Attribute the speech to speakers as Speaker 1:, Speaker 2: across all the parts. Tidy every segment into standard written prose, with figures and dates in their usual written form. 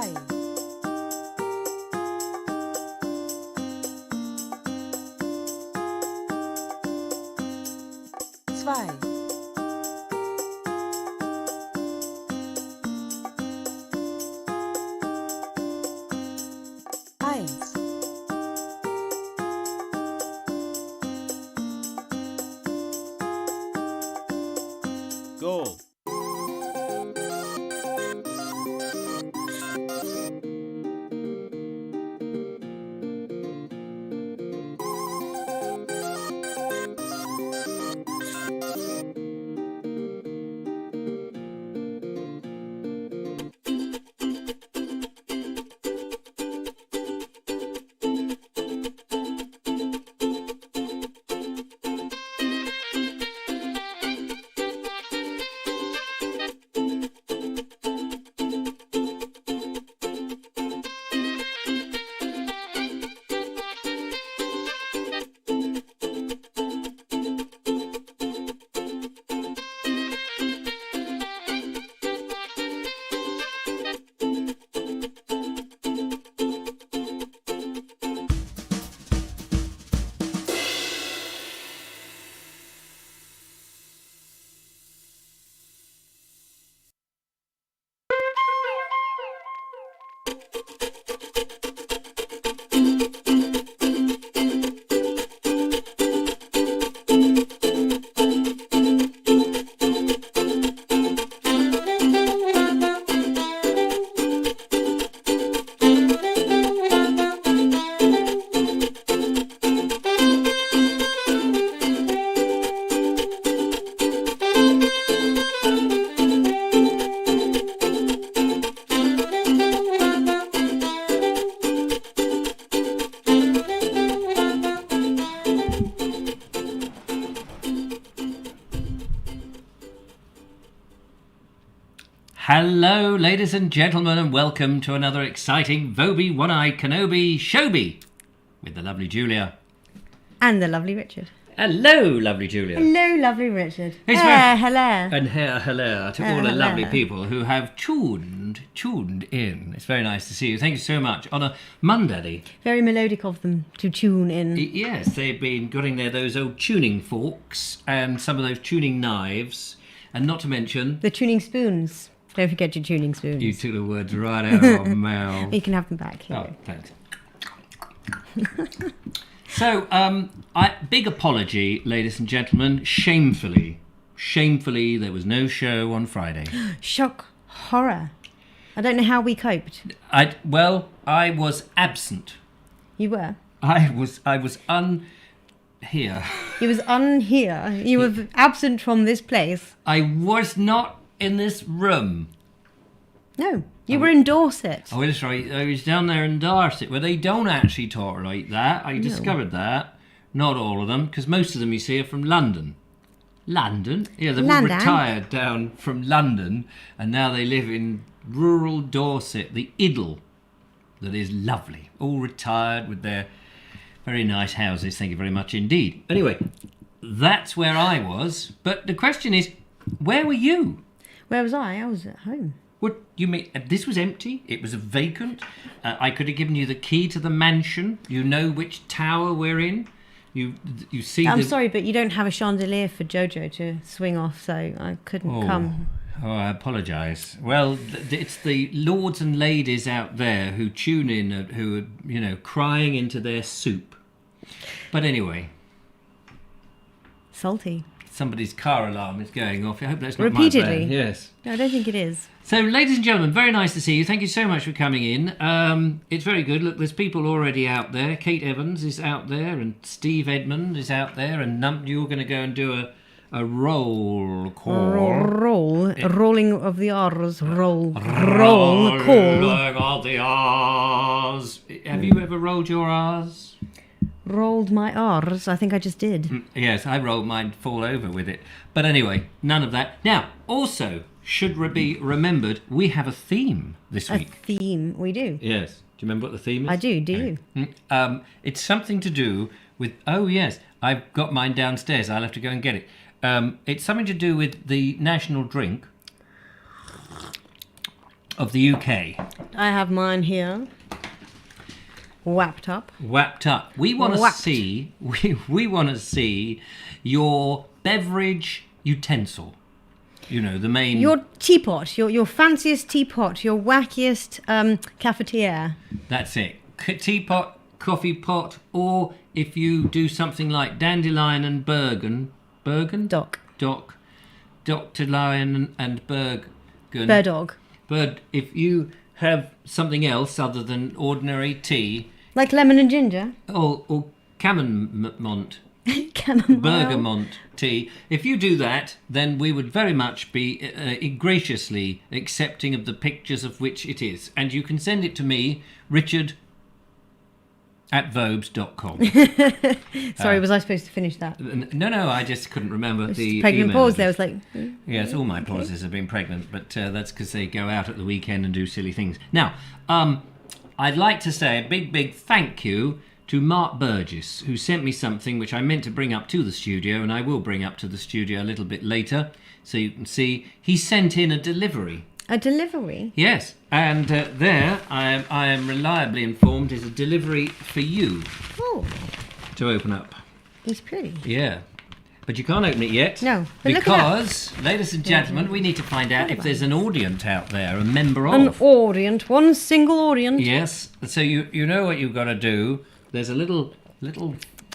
Speaker 1: drei, zwei, eins,
Speaker 2: Go.
Speaker 3: Hello, ladies and gentlemen, and welcome to another exciting Vobie One-Eye Kenobi Showbie with the lovely Julia.
Speaker 1: and the lovely Richard.
Speaker 3: Hello, lovely Julia.
Speaker 1: Hello, lovely Richard.
Speaker 3: It's very-
Speaker 1: Hello.
Speaker 3: And hello to all the
Speaker 1: Hello.
Speaker 3: lovely people who have tuned in. It's very nice to see you. Thank you so much. On a Monday.
Speaker 1: Very melodic of them to tune in.
Speaker 3: Yes, they've been getting those old tuning forks and some of those tuning knives, and not to mention...
Speaker 1: The tuning spoons. Don't forget your tuning spoons.
Speaker 3: You took the words right out of my mouth.
Speaker 1: You can have them back here.
Speaker 3: Oh, thanks. So, big apology, ladies and gentlemen. Shamefully, there was no show on Friday.
Speaker 1: Shock horror. I don't know how we coped.
Speaker 3: I was absent.
Speaker 1: You were.
Speaker 3: I was here.
Speaker 1: You was unhere. You were absent from this place.
Speaker 3: I was not in this room.
Speaker 1: No, you were in Dorset.
Speaker 3: Oh, that's right. I was down there in Dorset, where they don't actually talk like that. I discovered that. Not all of them, because most of them, you see, are from London. London? Yeah, they've all
Speaker 1: London.
Speaker 3: retired down from London, and now they live in rural Dorset, the idyll that is lovely. All retired with their very nice houses. Thank you very much indeed. Anyway, that's where I was. But the question is, where were you?
Speaker 1: Where was I? I was at home.
Speaker 3: What you mean? This was empty. It was vacant. I could have given you the key to the mansion. You know which tower we're in. You see.
Speaker 1: I'm sorry, but you don't have a chandelier for Jojo to swing off, so I couldn't come.
Speaker 3: Oh, I apologise. Well, it's the lords and ladies out there who tune in, who are, crying into their soup. But anyway,
Speaker 1: Salty.
Speaker 3: somebody's car alarm is going off. I hope that's not
Speaker 1: Repeatedly?
Speaker 3: my van. Yes.
Speaker 1: No, I don't think it is.
Speaker 3: So, ladies and gentlemen, very nice to see you. Thank you so much for coming in. It's very good. Look, there's people already out there. Kate Evans is out there, and Steve Edmund is out there, and you're going to go and do a roll call.
Speaker 1: Rolling of the R's. Roll call.
Speaker 3: Rolling of the R's. Have you ever rolled your R's?
Speaker 1: Rolled my R's. I think I just did.
Speaker 3: Yes, I rolled mine, fall over with it. But anyway, none of that. Now, also, should be remembered, we have a theme this
Speaker 1: A
Speaker 3: week.
Speaker 1: theme. We do.
Speaker 3: Yes. Do you remember what the theme is?
Speaker 1: I do. Do you?
Speaker 3: It's something to do with... Oh, yes. I've got mine downstairs. I'll have to go and get it. It's something to do with the national drink. of the UK.
Speaker 1: I have mine here. Wrapped up.
Speaker 3: Wrapped up. We want to see. We want to see your beverage utensil. You know, the main.
Speaker 1: Your teapot. Your fanciest teapot. Your wackiest cafetiere.
Speaker 3: That's it. Teapot, coffee pot, or if you do something like Dandelion and Bergen.
Speaker 1: Doc.
Speaker 3: Dr. Lion and Bergen.
Speaker 1: Burdog.
Speaker 3: But if you have something else other than ordinary tea.
Speaker 1: Like lemon and ginger?
Speaker 3: Or Camembert.
Speaker 1: Chamomile.
Speaker 3: Bergamot tea. If you do that, then we would very much be graciously accepting of the pictures of which it is. And you can send it to me, Richard, at Vobes.com.
Speaker 1: Sorry, was I supposed to finish that?
Speaker 3: No, I just couldn't remember the
Speaker 1: pregnant
Speaker 3: email
Speaker 1: pause
Speaker 3: address.
Speaker 1: there. I was like...
Speaker 3: Yes, all my pauses have been pregnant, but that's because they go out at the weekend and do silly things. Now, I'd like to say a big thank you to Mark Burgess, who sent me something which I meant to bring up to the studio, and I will bring up to the studio a little bit later, so you can see. He sent in a delivery.
Speaker 1: A delivery?
Speaker 3: Yes, and there, I am reliably informed, is a delivery for you.
Speaker 1: Oh.
Speaker 3: To open up.
Speaker 1: It's pretty.
Speaker 3: Yeah. But you can't open it yet.
Speaker 1: No. But
Speaker 3: because, ladies and gentlemen, we need to find out if there's an audience out there, a member of.
Speaker 1: An audience, one single audience.
Speaker 3: Yes. So you know what you've got to do. There's a little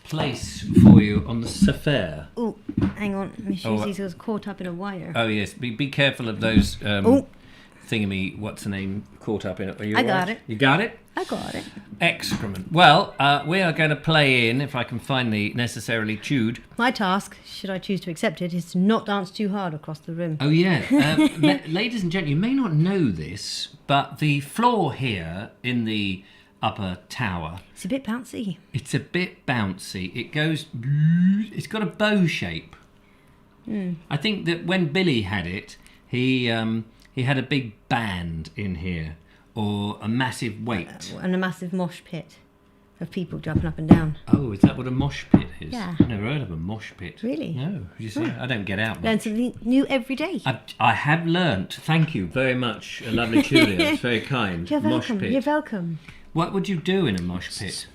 Speaker 3: place for you on the sofa.
Speaker 1: Oh, hang on. My shoesies was caught up in a wire.
Speaker 3: Oh, yes. Be careful of those thingy, what's the name, caught up in it. Are you
Speaker 1: I got it.
Speaker 3: You got it?
Speaker 1: I got it.
Speaker 3: Excrement. Well, we are going to play in, if I can find the necessarily chewed.
Speaker 1: My task, should I choose to accept it, is to not dance too hard across the room.
Speaker 3: Oh, yeah. Ladies and gentlemen, you may not know this, but the floor here in the upper tower...
Speaker 1: It's a bit bouncy.
Speaker 3: It's a bit bouncy. It goes... It's got a bow shape. I think that when Billy had it, he had a big band in here, or a massive weight.
Speaker 1: And a massive mosh pit of people jumping up and down.
Speaker 3: Oh, is that what a mosh pit is?
Speaker 1: Yeah.
Speaker 3: I've never heard of a mosh pit.
Speaker 1: Really?
Speaker 3: No. You see, I don't get out much.
Speaker 1: Learn something new every day.
Speaker 3: I have learnt. Thank you very much, a lovely Julia. It's very kind.
Speaker 1: You're welcome.
Speaker 3: Mosh pit.
Speaker 1: You're welcome.
Speaker 3: What would you do in a mosh pit?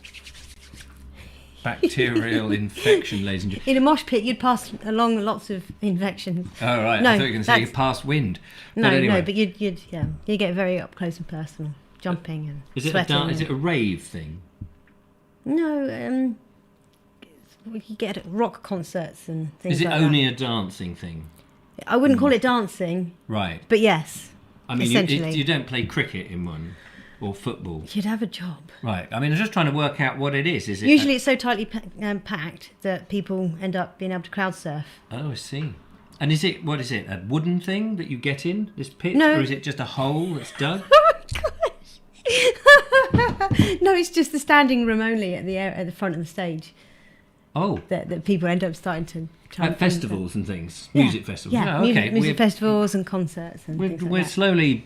Speaker 3: Bacterial infection, ladies and gentlemen.
Speaker 1: In a mosh pit, you'd pass along lots of infections.
Speaker 3: Oh, right.
Speaker 1: No,
Speaker 3: I thought you were going to say you passed wind.
Speaker 1: No,
Speaker 3: anyway.
Speaker 1: but you'd get very up close and personal, jumping and sweating.
Speaker 3: Is it a rave thing?
Speaker 1: No, we could get at rock concerts and things like that.
Speaker 3: Is it only a dancing thing?
Speaker 1: I wouldn't call it dancing.
Speaker 3: Right.
Speaker 1: But yes,
Speaker 3: I mean,
Speaker 1: essentially.
Speaker 3: you don't play cricket in one, or football.
Speaker 1: You'd have a job.
Speaker 3: Right. I mean, I'm just trying to work out what it is.
Speaker 1: Usually it's so tightly packed that people end up being able to crowd surf.
Speaker 3: Oh, I see. And what is it, a wooden thing that you get in, this pit?
Speaker 1: No.
Speaker 3: Or is it just a hole that's dug?
Speaker 1: Oh my gosh! No, it's just the standing room only at the front of the stage.
Speaker 3: Oh.
Speaker 1: That people end up starting to...
Speaker 3: At festivals and things, music festivals.
Speaker 1: Yeah,
Speaker 3: oh, okay.
Speaker 1: music festivals and concerts and things like
Speaker 3: we're
Speaker 1: that.
Speaker 3: slowly...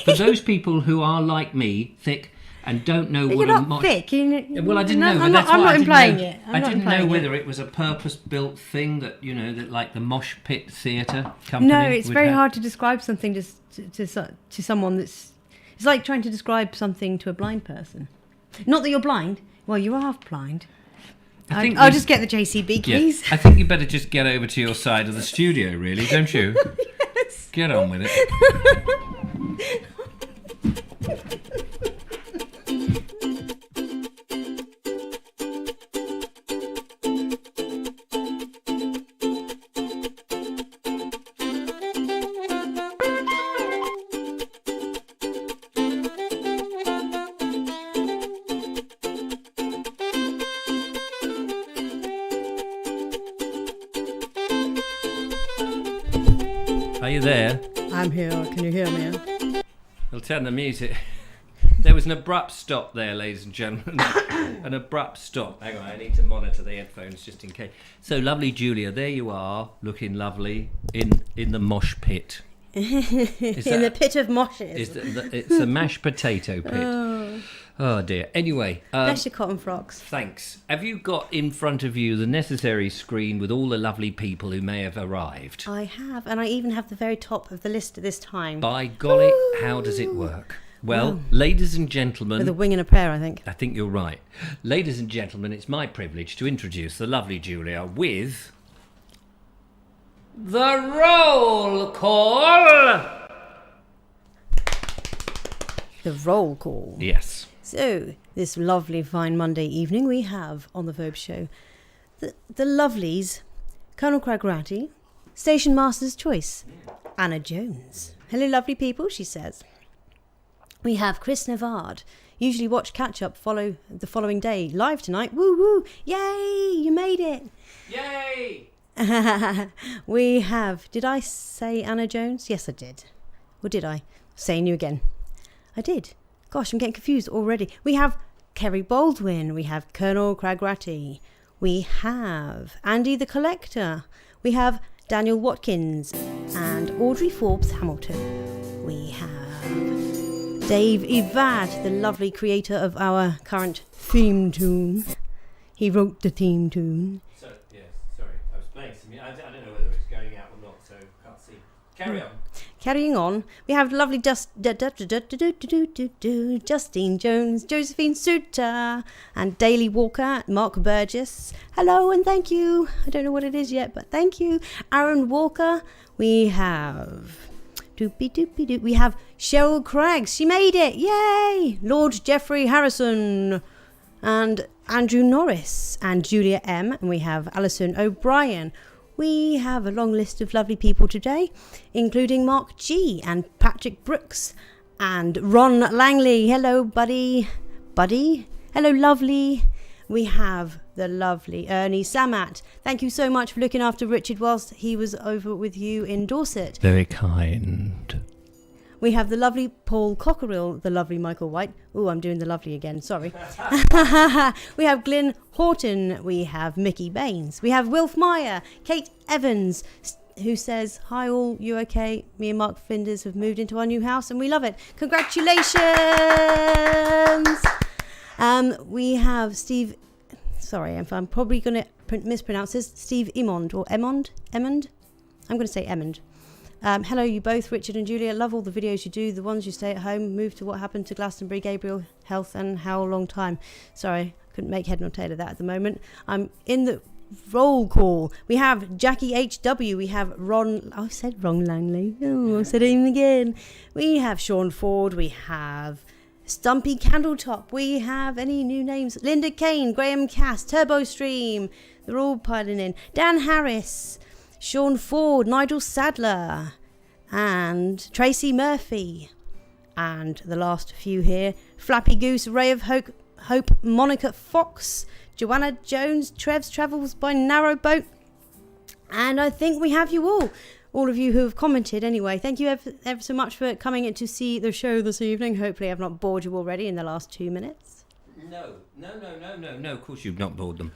Speaker 3: for those people who are like me, thick, and don't know what
Speaker 1: You're
Speaker 3: a
Speaker 1: not thick.
Speaker 3: Well, I didn't know, but
Speaker 1: I'm
Speaker 3: that's
Speaker 1: not,
Speaker 3: why
Speaker 1: I'm not
Speaker 3: I
Speaker 1: implying
Speaker 3: didn't know.
Speaker 1: it.
Speaker 3: I didn't know whether it was a purpose-built thing that, that like the Mosh Pit Theatre Company.
Speaker 1: No, it's
Speaker 3: would
Speaker 1: very
Speaker 3: have.
Speaker 1: hard to describe something to someone that's... It's like trying to describe something to a blind person. Not that you're blind. Well, you are half blind. I'll just get the JCB keys.
Speaker 3: Yeah, I think you better just get over to your side of the studio, really, don't you?
Speaker 1: Yes.
Speaker 3: Get on with it. Are you there?
Speaker 1: I'm here. Can you hear me?
Speaker 3: I'll turn the music. There was an abrupt stop there, ladies and gentlemen. An abrupt stop. Hang on, I need to monitor the headphones just in case. So, lovely Julia, there you are, looking lovely in the mosh pit.
Speaker 1: In the pit of moshes.
Speaker 3: It's a mashed potato pit. Oh dear. Anyway,
Speaker 1: Bless your cotton frocks.
Speaker 3: thanks. Have you got in front of you the necessary screen with all the lovely people who may have arrived?
Speaker 1: I have, and I even have the very top of the list at this time.
Speaker 3: By golly, how does it work? Well, ladies and gentlemen...
Speaker 1: With a wing and a prayer, I think.
Speaker 3: I think you're right. Ladies and gentlemen, it's my privilege to introduce the lovely Julia with... the roll call!
Speaker 1: The roll call.
Speaker 3: Yes.
Speaker 1: So, this lovely, fine Monday evening, we have on the Vobes show the lovelies, Colonel Cragratty, Station Master's Choice, Anna Jones. Hello, lovely people, she says. We have Chris Nevard. Usually watch catch-up follow the following day. Live tonight. Woo woo. Yay, you made it.
Speaker 3: Yay!
Speaker 1: We have... Did I say Anna Jones? Yes, I did. Or did I? Saying you again. I did. Gosh, I'm getting confused already. We have Kerry Baldwin. We have Colonel Cragratty. We have Andy the Collector. We have Daniel Watkins and Audrey Forbes Hamilton. We have Dave Evad, the lovely creator of our current theme tune. He wrote the theme tune.
Speaker 3: So, yes, sorry, I was playing some... I don't know whether it's going out or not, so can't see. Carry on.
Speaker 1: Carrying on, we have lovely Justine Jones, Josephine Suter, and Daly Walker, Mark Burgess. Hello and thank you. I don't know what it is yet, but thank you. Aaron Walker. We have... We have Cheryl Craggs. She made it. Yay! Lord Geoffrey Harrison. And Andrew Norris. And Julia M. And we have Alison O'Brien. We have a long list of lovely people today, including Mark G. and Patrick Brooks and Ron Langley. Hello, buddy. Buddy? Hello, lovely. We have the lovely Ernie Samat. Thank you so much for looking after Richard whilst he was over with you in Dorset.
Speaker 3: Very kind.
Speaker 1: We have the lovely Paul Cockerill, the lovely Michael White. Oh, I'm doing the lovely again, sorry. We have Glyn Horton. We have Mickey Baines. We have Wilf Meyer, Kate Evans, who says, hi all, you okay? Me and Mark Flinders have moved into our new house and we love it. Congratulations! We have Steve, sorry if I'm probably going to mispronounce this, Steve Emond or Emond? I'm going to say Emond. Hello you both, Richard and Julia. Love all the videos you do, the ones you stay at home, move to what happened to Glastonbury, Gabriel, health and how long time. Sorry, couldn't make head nor tail of that at the moment. I'm in the roll call. We have Jackie HW, we have Ron, I said Ron Langley, I said him again. We have Sean Ford, we have Stumpy Candletop, we have any new names, Linda Kane, Graham Cass, Turbo Stream, they're all piling in, Dan Harris, Sean Ford, Nigel Sadler, and Tracy Murphy. And the last few here, Flappy Goose, Ray of Hope, Monica Fox, Joanna Jones, Trev's Travels by Narrowboat. And I think we have you all of you who have commented anyway. Thank you ever so much for coming in to see the show this evening. Hopefully I've not bored you already in the last 2 minutes.
Speaker 3: No, of course you've not bored them.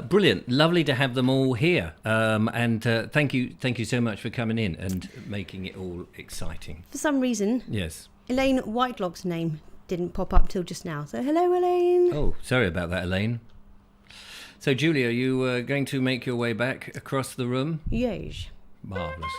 Speaker 3: Brilliant, lovely to have them all here, and thank you so much for coming in and making it all exciting.
Speaker 1: For some reason,
Speaker 3: yes,
Speaker 1: Elaine Whitelock's name didn't pop up till just now. So hello, Elaine.
Speaker 3: Oh, sorry about that, Elaine. So, Julia, are you going to make your way back across the room?
Speaker 1: Yes.
Speaker 3: Marvellous.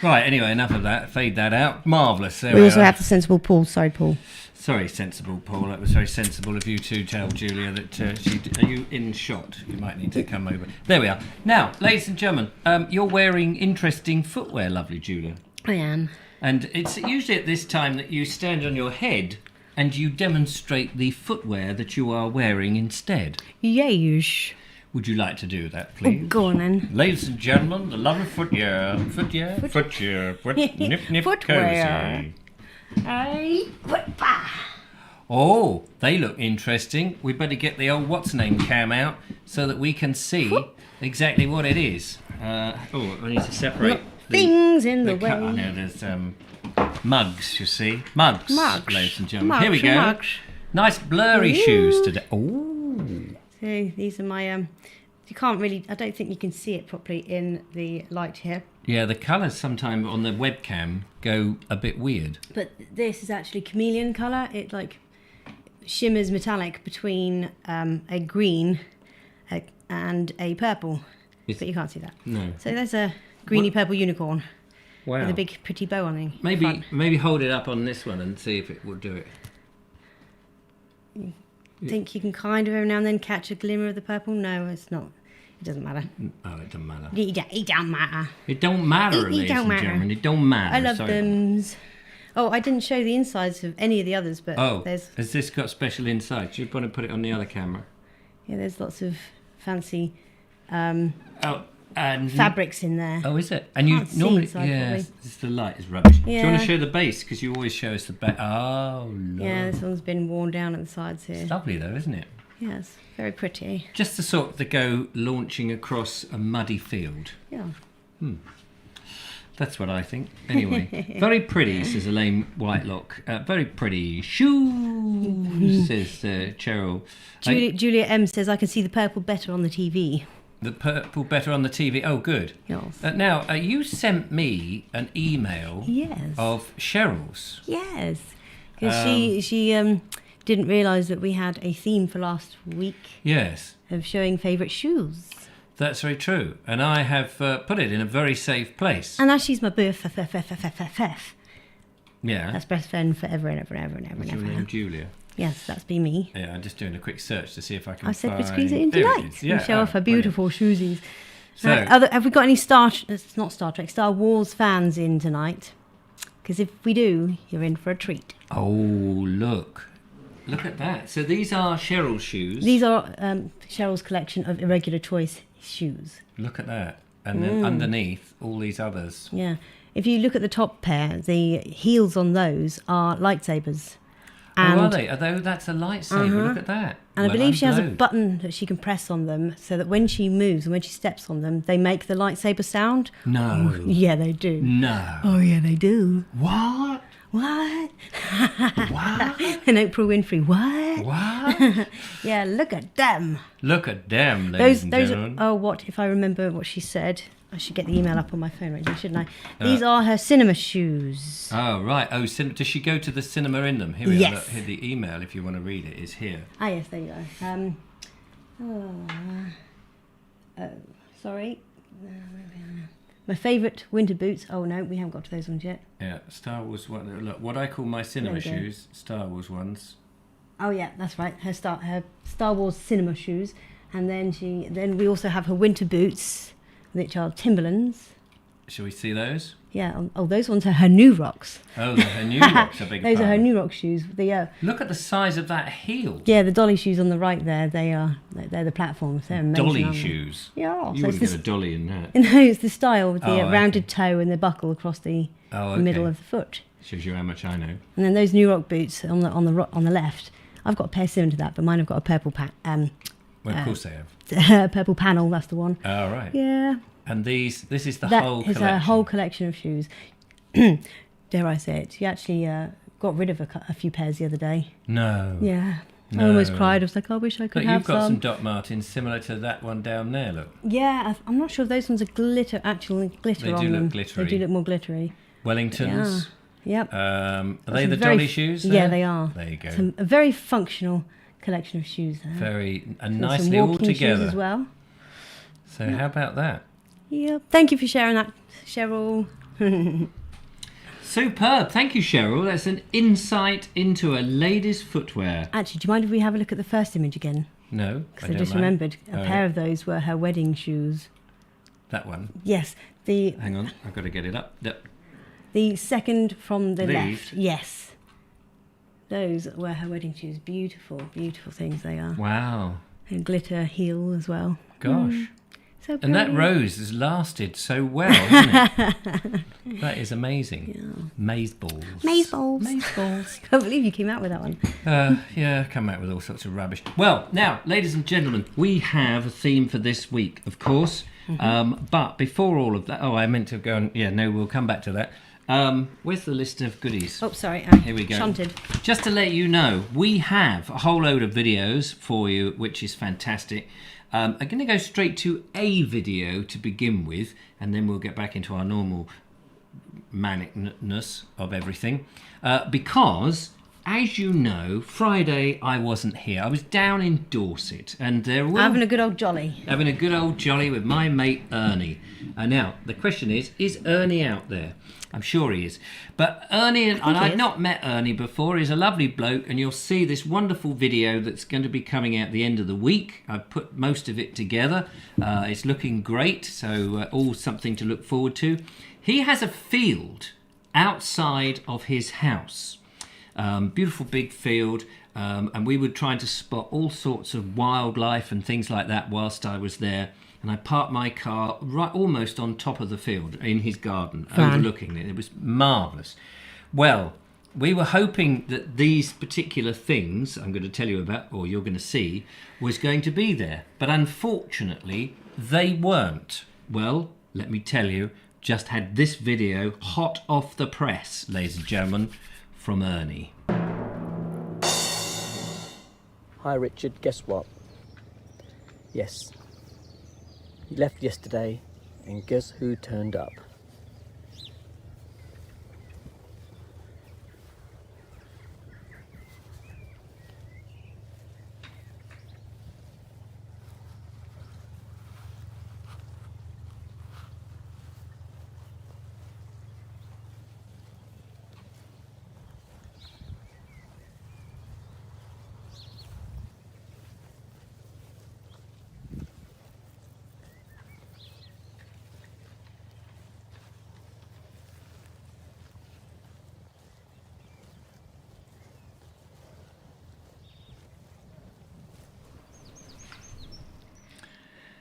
Speaker 3: Right, anyway, enough of that. Fade that out. Marvellous.
Speaker 1: We also have the sensible Paul. Sorry, Paul.
Speaker 3: Sorry, sensible Paul. That was very sensible of you to tell Julia that are you in shot? You might need to come over. There we are. Now, ladies and gentlemen, you're wearing interesting footwear, lovely Julia.
Speaker 1: I am.
Speaker 3: And it's usually at this time that you stand on your head and you demonstrate the footwear that you are wearing instead.
Speaker 1: Yes.
Speaker 3: Would you like to do that,
Speaker 1: Oh,
Speaker 3: please?
Speaker 1: go on then.
Speaker 3: Ladies and gentlemen, the love of footwear. Footwear? Nip
Speaker 1: Footwear.
Speaker 3: cozy.
Speaker 1: Hey,
Speaker 3: Oh, they look interesting. We better get the old what's-name cam out so that we can see exactly what it is. I need to separate
Speaker 1: things in the way.
Speaker 3: I know there's mugs, you see. Mugs, ladies and gentlemen. Here we go.
Speaker 1: Mugs.
Speaker 3: Nice blurry shoes today. Oh.
Speaker 1: So these are my you can't really, I don't think you can see it properly in the light here.
Speaker 3: Yeah, the colours sometimes on the webcam go a bit weird.
Speaker 1: But this is actually chameleon colour. It like shimmers metallic between a green and a purple. But you can't see that.
Speaker 3: No.
Speaker 1: So there's a greeny purple unicorn
Speaker 3: Wow.
Speaker 1: with a big pretty bow on it.
Speaker 3: Maybe hold it up on this one and see if it will do it.
Speaker 1: I think you can kind of every now and then catch a glimmer of the purple. No, it's not. It doesn't matter.
Speaker 3: Oh, it doesn't matter.
Speaker 1: It don't matter.
Speaker 3: It don't matter,
Speaker 1: It
Speaker 3: ladies
Speaker 1: don't
Speaker 3: and
Speaker 1: matter.
Speaker 3: gentlemen. It don't matter.
Speaker 1: I love
Speaker 3: Sorry.
Speaker 1: them. Oh, I didn't show the insides of any of the others, but there's
Speaker 3: has this got special insides? You want to put it on the other camera?
Speaker 1: there's lots of fancy
Speaker 3: And
Speaker 1: fabrics in there.
Speaker 3: Oh, is it? And you
Speaker 1: Can't see
Speaker 3: normally,
Speaker 1: inside
Speaker 3: yeah,
Speaker 1: properly.
Speaker 3: the light is rubbish. Do you want
Speaker 1: Yeah.
Speaker 3: to show the base? Because you always show us the base. Oh, Lord.
Speaker 1: Yeah, this one's been worn down at the sides here.
Speaker 3: It's lovely though, isn't it?
Speaker 1: Yeah, it's very pretty.
Speaker 3: Just the sort that go launching across a muddy field.
Speaker 1: Yeah.
Speaker 3: That's what I think. Anyway, very pretty, says Elaine Whitelock. Very pretty shoes, says Cheryl.
Speaker 1: Julia M says, I can see the purple better on the TV.
Speaker 3: The purple better on the TV. Oh, good.
Speaker 1: Yes.
Speaker 3: Now, you sent me an email
Speaker 1: Yes.
Speaker 3: of Cheryl's.
Speaker 1: Yes. Because she didn't realise that we had a theme for last week
Speaker 3: Yes.
Speaker 1: of showing favourite shoes.
Speaker 3: That's very true. And I have put it in a very safe place.
Speaker 1: And as she's my BFF,
Speaker 3: Yeah.
Speaker 1: that's best friend forever and ever and ever and ever and
Speaker 3: What's your name,
Speaker 1: ever.
Speaker 3: Julia?
Speaker 1: Yes, that's be me.
Speaker 3: Yeah, I'm just doing a quick search to see if I can
Speaker 1: I said we
Speaker 3: find...
Speaker 1: squeeze it in
Speaker 3: There
Speaker 1: tonight
Speaker 3: is. Yeah.
Speaker 1: and show off her
Speaker 3: brilliant.
Speaker 1: beautiful shoesies.
Speaker 3: So,
Speaker 1: Have we got any Star Wars fans in tonight? Because if we do, you're in for a treat.
Speaker 3: oh, look. Look at that. So these are Cheryl's shoes.
Speaker 1: These are Cheryl's collection of irregular choice shoes.
Speaker 3: Look at that. And then underneath, all these others.
Speaker 1: Yeah. If you look at the top pair, the heels on those are lightsabers. And,
Speaker 3: oh, are they? That's a lightsaber. Look at that.
Speaker 1: and I believe she has a
Speaker 3: glowed.
Speaker 1: button that she can press on them so that when she moves and when she steps on them, they make the lightsaber sound.
Speaker 3: No.
Speaker 1: Yeah, they do.
Speaker 3: No.
Speaker 1: Oh, yeah, they do.
Speaker 3: What?
Speaker 1: What?
Speaker 3: What?
Speaker 1: And Oprah Winfrey, what?
Speaker 3: What?
Speaker 1: Yeah, look at them.
Speaker 3: Look at them, ladies and
Speaker 1: Those
Speaker 3: gentlemen.
Speaker 1: are, what, if I remember what she said, I should get the email up on my phone right now, shouldn't I? These are her cinema shoes.
Speaker 3: Oh, right. Oh, does she go to the cinema in them? Here we
Speaker 1: Yes.
Speaker 3: are. Look, here, the email, if you want to read it, is here.
Speaker 1: Ah, yes, there you go. Sorry. My favourite winter boots. Oh, no, we haven't got to those ones yet.
Speaker 3: Yeah, Star Wars one. Look, what I call my cinema
Speaker 1: There we go.
Speaker 3: shoes, Star Wars ones.
Speaker 1: Oh, yeah, that's right. Her Star Wars cinema shoes. And then we also have her winter boots, which are Timberlands.
Speaker 3: Shall we see those?
Speaker 1: Yeah. Oh, those ones are her New Rocks.
Speaker 3: Oh, they're her new rocks, I beg your
Speaker 1: Those are her
Speaker 3: pardon.
Speaker 1: New Rock shoes.
Speaker 3: Look at the size of that heel.
Speaker 1: Yeah, the dolly shoes on the right there. They're the platforms. They're amazing.
Speaker 3: Dolly
Speaker 1: aren't they?
Speaker 3: shoes.
Speaker 1: Yeah.
Speaker 3: You
Speaker 1: so
Speaker 3: wouldn't
Speaker 1: it's
Speaker 3: get a dolly in that.
Speaker 1: no, it's the style with the
Speaker 3: Oh, okay.
Speaker 1: rounded toe and the buckle across the
Speaker 3: Oh,
Speaker 1: middle
Speaker 3: okay.
Speaker 1: of the foot.
Speaker 3: Shows you how much I know.
Speaker 1: And then those New Rock boots on the left. I've got a pair similar to that, but mine have got a purple
Speaker 3: Well, of course they have.
Speaker 1: purple panel. That's the one.
Speaker 3: Oh, right.
Speaker 1: Yeah.
Speaker 3: And this is the
Speaker 1: That
Speaker 3: whole
Speaker 1: is
Speaker 3: collection.
Speaker 1: a whole collection of shoes. Dare I say it? She actually got rid of a few pairs the other day.
Speaker 3: No.
Speaker 1: Yeah. I
Speaker 3: No.
Speaker 1: almost cried. I was like, I wish I could
Speaker 3: But
Speaker 1: have
Speaker 3: you've got some
Speaker 1: some.
Speaker 3: Doc Martens similar to that one down there, look.
Speaker 1: Yeah, I'm not sure if those ones are actual glitter
Speaker 3: They
Speaker 1: on
Speaker 3: do look
Speaker 1: them.
Speaker 3: glittery.
Speaker 1: They do look more glittery.
Speaker 3: Wellingtons.
Speaker 1: Yep.
Speaker 3: Are they the
Speaker 1: Very
Speaker 3: dolly shoes?
Speaker 1: Yeah,
Speaker 3: there?
Speaker 1: they are.
Speaker 3: There you go.
Speaker 1: A very functional collection of shoes there.
Speaker 3: And
Speaker 1: Some
Speaker 3: nicely all
Speaker 1: walking shoes
Speaker 3: together.
Speaker 1: as well.
Speaker 3: So how about that?
Speaker 1: Yeah. Thank you for sharing that, Cheryl.
Speaker 3: Superb. Thank you, Cheryl. That's an insight into a lady's footwear.
Speaker 1: Actually, do you mind if we have a look at the first image again?
Speaker 3: No,
Speaker 1: Because I just remembered a pair of those were her wedding shoes.
Speaker 3: That one.
Speaker 1: Yes.
Speaker 3: Hang on, I've got to get it up.
Speaker 1: The second from the
Speaker 3: These?
Speaker 1: left. Yes. Those were her wedding shoes. Beautiful, beautiful things they are.
Speaker 3: Wow.
Speaker 1: A glitter heel as well.
Speaker 3: Gosh.
Speaker 1: So
Speaker 3: And that
Speaker 1: pretty.
Speaker 3: rose has lasted so well, hasn't it? That is amazing.
Speaker 1: Yeah.
Speaker 3: Maze balls.
Speaker 1: Maze balls.
Speaker 3: Maze balls.
Speaker 1: Can't believe you came out with that one.
Speaker 3: Yeah, come out with all sorts of rubbish. Well, now, ladies and gentlemen, we have a theme for this week, of course. But before all of that, I meant to go and, we'll come back to that. Where's the list of goodies?
Speaker 1: Oh, sorry.
Speaker 3: Here we go.
Speaker 1: Shunted.
Speaker 3: Just to let you know, we have a whole load of videos for you, which is fantastic. I'm going to go straight to a video to begin with, and then we'll get back into our normal manicness of everything. Because, as you know, Friday I wasn't here. I was down in Dorset, and there were
Speaker 1: Having a good old jolly.
Speaker 3: having a good old jolly with my mate Ernie. Now, the question is Ernie out there? I'm sure he is. But Ernie, and I've not met Ernie before, he's a lovely bloke, and you'll see this wonderful video that's going to be coming out the end of the week. I've put most of it together. It's looking great, so all something to look forward to. He has a field outside of his house. Beautiful big field, and we were trying to spot all sorts of wildlife and things like that whilst I was there. And I parked my car right almost on top of the field in his garden, overlooking it. It was marvellous. Well, we were hoping that these particular things I'm going to tell you about, or you're going to see, was going to be there. But unfortunately, they weren't. Well, let me tell you, just had this video hot off the press, ladies and gentlemen, from Ernie.
Speaker 2: Hi Richard, guess what? Yes. You left yesterday, and guess who turned up?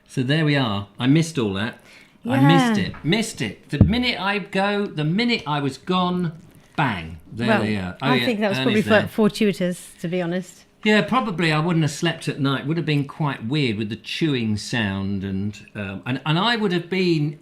Speaker 3: So there we are. I missed all that. I missed it. The minute I was gone, bang, there they are.
Speaker 1: I think that was
Speaker 3: Ernie's
Speaker 1: probably
Speaker 3: there.
Speaker 1: fortuitous, to be honest.
Speaker 3: Yeah, probably I wouldn't have slept at night. Would have been quite weird with the chewing sound, and I would have been